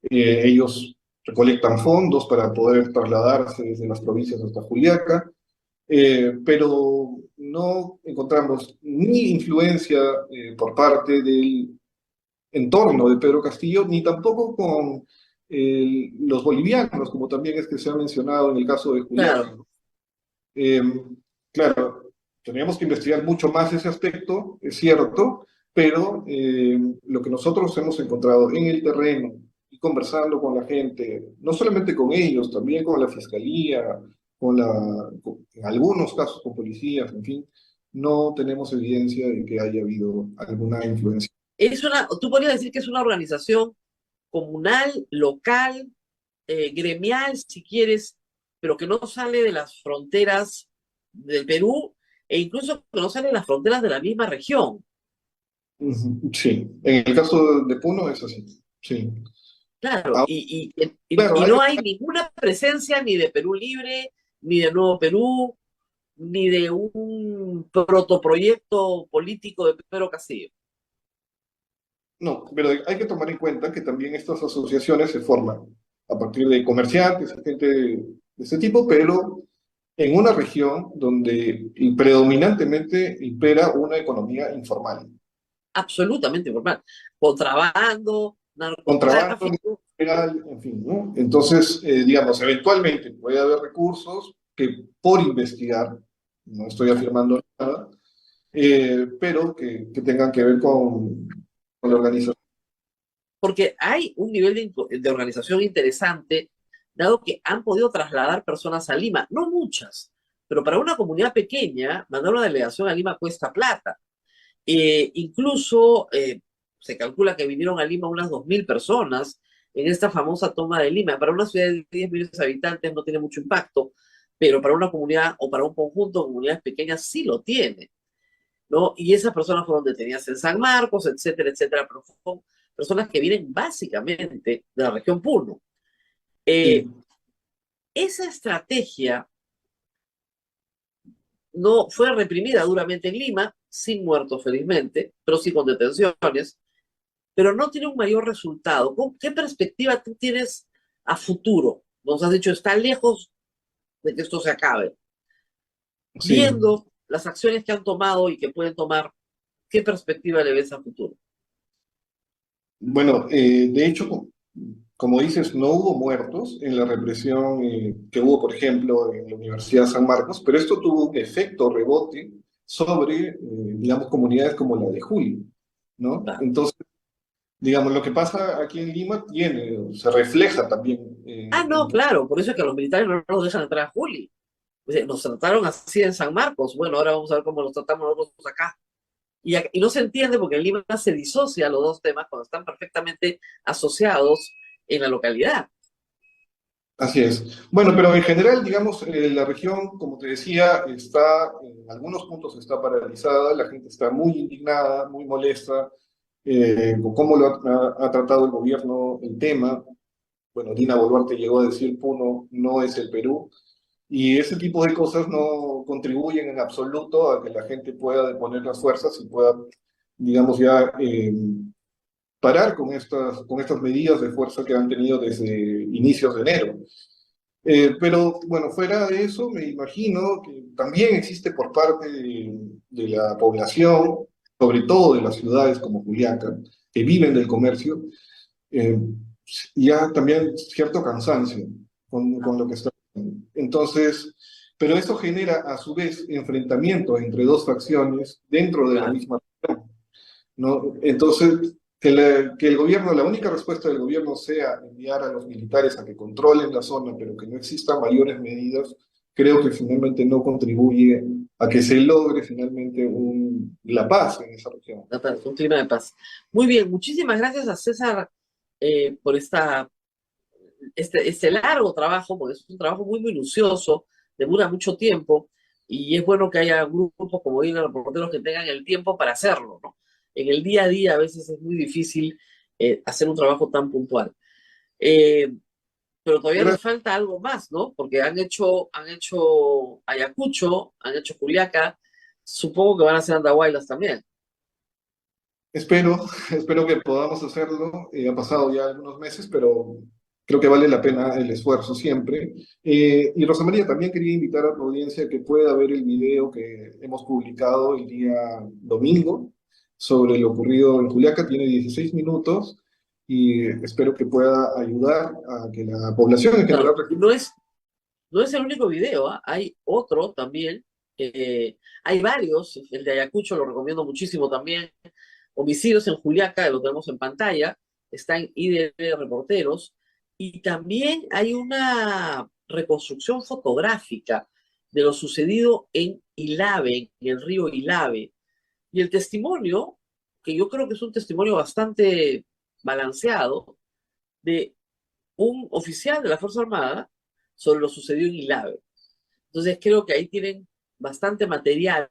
Ellos recolectan fondos para poder trasladarse desde las provincias hasta Juliaca, pero no encontramos ni influencia por parte del entorno de Pedro Castillo, ni tampoco con los bolivianos, como también es que se ha mencionado en el caso de Juliaca. Claro, Eh, claro, tendríamos que investigar mucho más ese aspecto, es cierto, pero lo que nosotros hemos encontrado en el terreno y conversando con la gente, no solamente con ellos, también con la fiscalía, en algunos casos con policías, en fin, no tenemos evidencia de que haya habido alguna influencia. tú podrías decir que es una organización comunal, local, gremial, si quieres, pero que no sale de las fronteras del Perú e incluso que no sale de las fronteras de la misma región. Ujú, sí, en el caso de Puno es así, sí. Claro, Ahora, claro, y no hay ninguna presencia ni de Perú Libre, ni de Nuevo Perú, ni de un protoproyecto político de Pedro Castillo. no, pero hay que tomar en cuenta que también estas asociaciones se forman a partir de comerciantes, gente de este tipo, pero en una región donde predominantemente impera una economía informal. Absolutamente informal. Contrabando, Contrabando narcotráfico. ilegal, en fin, ¿no? Entonces, digamos, eventualmente puede haber recursos que por investigar, no estoy afirmando nada, pero que tengan que ver con la organización. Porque hay un nivel de organización interesante, dado que han podido trasladar personas a Lima, no muchas, pero para una comunidad pequeña, mandar una delegación a Lima cuesta plata. Incluso se calcula que vinieron a Lima unas 2.000 personas en esta famosa toma de Lima. Para una ciudad de 10 millones de habitantes no tiene mucho impacto, pero para una comunidad o para un conjunto de comunidades pequeñas sí lo tiene, ¿no? Y esas personas fueron detenidas en San Marcos, etcétera, etcétera, pero son personas que vienen básicamente de la región Puno. Sí. Esa estrategia no fue reprimida duramente en Lima, sin muertos felizmente, pero sí con detenciones, pero no tiene un mayor resultado. ¿Qué perspectiva tú tienes a futuro? Nos has dicho, está lejos de que esto se acabe. Sí. Viendo las acciones que han tomado y que pueden tomar, ¿qué perspectiva le ves a futuro? Bueno, de hecho, como dices, no hubo muertos en la represión que hubo, por ejemplo, en la Universidad de San Marcos, pero esto tuvo un efecto rebote sobre, digamos, comunidades como la de Juli, ¿no? Ah, Entonces, digamos, lo que pasa aquí en Lima se refleja también no, claro, por eso es que a los militares no nos dejan entrar a Juli. Nos trataron así en San Marcos, bueno, ahora vamos a ver cómo nos tratamos nosotros acá. Y no se entiende porque en Lima se disocia los dos temas cuando están perfectamente asociados en la localidad. Así es. Bueno, pero en general, digamos, la región, como te decía, en algunos puntos está paralizada, la gente está muy indignada, muy molesta, cómo lo ha tratado el gobierno el tema. Bueno, Dina Boluarte llegó a decir Puno no es el Perú, y ese tipo de cosas no contribuyen en absoluto a que la gente pueda deponer las fuerzas y pueda, digamos, ya parar con estas medidas de fuerza que han tenido desde inicios de enero. Pero bueno, fuera de eso, me imagino que también existe por parte de la población, sobre todo de las ciudades como Juliaca, que viven del comercio, eh, ya también cierto cansancio con lo que está pasando. Entonces, pero eso genera a su vez enfrentamientos entre dos facciones dentro de la Claro. misma región, ¿no? Entonces, que el gobierno, la única respuesta del gobierno sea enviar a los militares a que controlen la zona, pero que no existan mayores medidas, creo que finalmente no contribuye a que se logre finalmente la paz en esa región. Un clima de paz. Muy bien, muchísimas gracias a César por este largo trabajo, porque es un trabajo muy minucioso, demora mucho tiempo, y es bueno que haya grupos como Dina Reporteros que tengan el tiempo para hacerlo, ¿no? En el día a día a veces es muy difícil hacer un trabajo tan puntual. Eh, pero todavía les Gracias. falta algo más, ¿no? Porque han hecho Ayacucho, han hecho Juliaca, supongo que van a hacer Andahuaylas también. Espero, espero que podamos hacerlo. Ha pasado ya algunos meses, pero creo que vale la pena el esfuerzo siempre. Y Rosa María, también quería invitar a tu audiencia que pueda ver el video que hemos publicado el día domingo sobre lo ocurrido en Juliaca. Tiene 16 minutos y espero que pueda ayudar a que la población en general... Claro, no es el único video, ¿ah? Hay otro también. Hay varios. El de Ayacucho lo recomiendo muchísimo también. Homicidios en Juliaca, lo tenemos en pantalla. Está en IDN Reporteros. Y también hay una reconstrucción fotográfica de lo sucedido en Ilave, en el río Ilave. Y el testimonio, que yo creo que es un testimonio bastante balanceado, de un oficial de la Fuerza Armada sobre lo sucedido en Ilave. Entonces creo que ahí tienen bastante material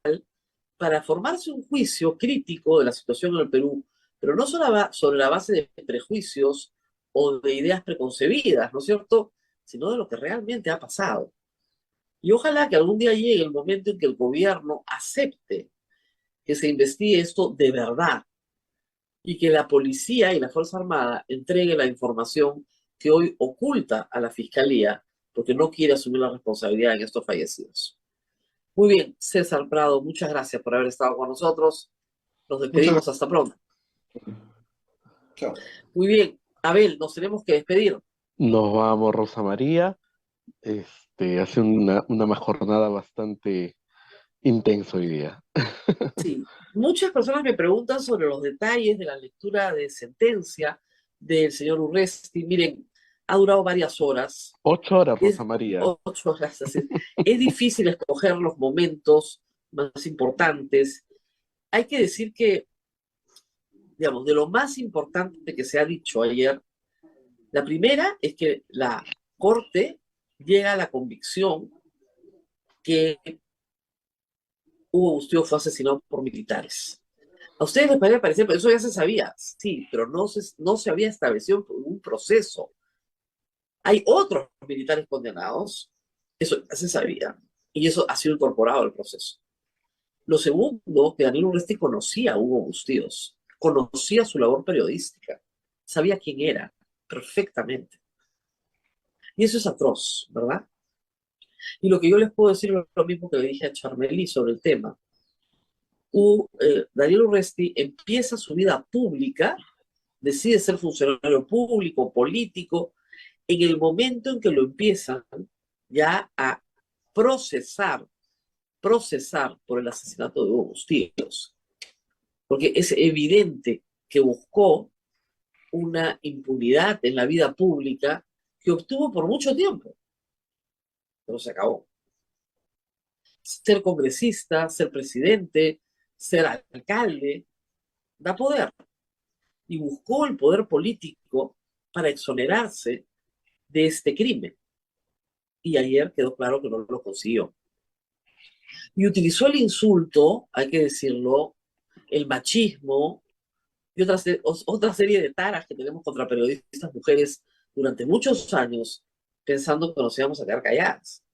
para formarse un juicio crítico de la situación en el Perú, pero no sobre la base de prejuicios o de ideas preconcebidas, ¿no es cierto? Sino de lo que realmente ha pasado. Y ojalá que algún día llegue el momento en que el gobierno acepte que se investigue esto de verdad y que la policía y la Fuerza Armada entregue la información que hoy oculta a la Fiscalía porque no quiere asumir la responsabilidad en estos fallecidos. Muy bien, César Prado, muchas gracias por haber estado con nosotros. Nos Muchas despedimos hasta pronto. gracias. Chao. Muy bien, Abel, nos tenemos que despedir. Nos vamos, Rosa María. Hace una jornada bastante intensa hoy día. Sí, muchas personas me preguntan sobre los detalles de la lectura de sentencia del señor Urresti. Miren, ha durado varias horas. 8 horas, Rosa Es María. 8 horas. Es difícil escoger los momentos más importantes. Hay que decir que, digamos, de lo más importante que se ha dicho ayer, la primera es que la Corte llega a la convicción que Hugo Bustillo fue asesinado por militares. A ustedes les podría parecer, pero eso ya se sabía, sí, pero no se había establecido un proceso. Hay otros militares condenados, eso ya se sabía, y eso ha sido incorporado al proceso. Lo segundo, que Daniel Urresti conocía a Hugo Bustíos, conocía su labor periodística, sabía quién era perfectamente. Y eso es atroz, ¿verdad? Y lo que yo les puedo decir es lo mismo que le dije a Charmely sobre el tema. Daniel Urresti empieza su vida pública, decide ser funcionario público, político, en el momento en que lo empiezan ya a procesar por el asesinato de Hugo Bustillos. Porque es evidente que buscó una impunidad en la vida pública que obtuvo por mucho tiempo, pero se acabó. Ser congresista, ser presidente, ser alcalde, da poder. Y buscó el poder político para exonerarse de este crimen. Y ayer quedó claro que no lo consiguió. Y utilizó el insulto, hay que decirlo, el machismo, y otra serie de taras que tenemos contra periodistas mujeres durante muchos años, pensando que nos íbamos a quedar calladas.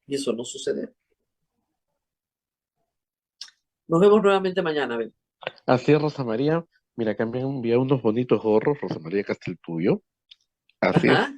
Y eso no sucede. Nos vemos nuevamente mañana, Ben. Así es, Rosa María. Mira, acá me han enviado unos bonitos gorros, Rosa María, acá está el tuyo. Así es. Ajá.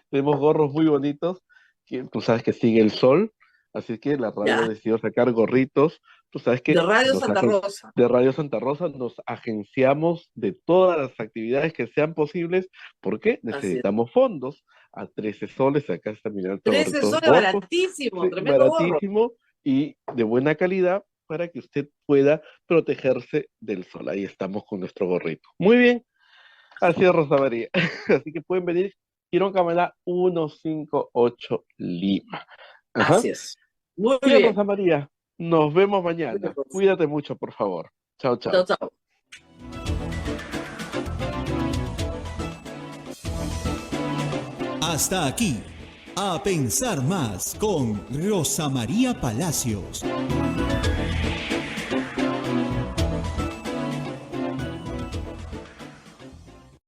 Tenemos gorros muy bonitos, que tú sabes que sigue el sol, así que la radio Ya. decidió sacar gorritos. Tú sabes que De Radio nos Santa agen- Rosa. de Radio Santa Rosa nos agenciamos de todas las actividades que sean posibles, porque Así es. necesitamos fondos. A 13 soles, acá está mirando 13 gorritos soles, rojos, baratísimo, sí, tremendo gorro. baratísimo y de buena calidad para que usted pueda protegerse del sol. Ahí estamos con nuestro gorrito. Muy bien, así es, Rosa María. Así que pueden venir, Girón Camalá 158 Lima. Ajá. Así es. Muy Bien, bien. Rosa María, nos vemos mañana. Bien, Rosa. Cuídate mucho, por favor. Chao, chao. Chao, chao. Hasta aquí, A Pensar Más con Rosa María Palacios.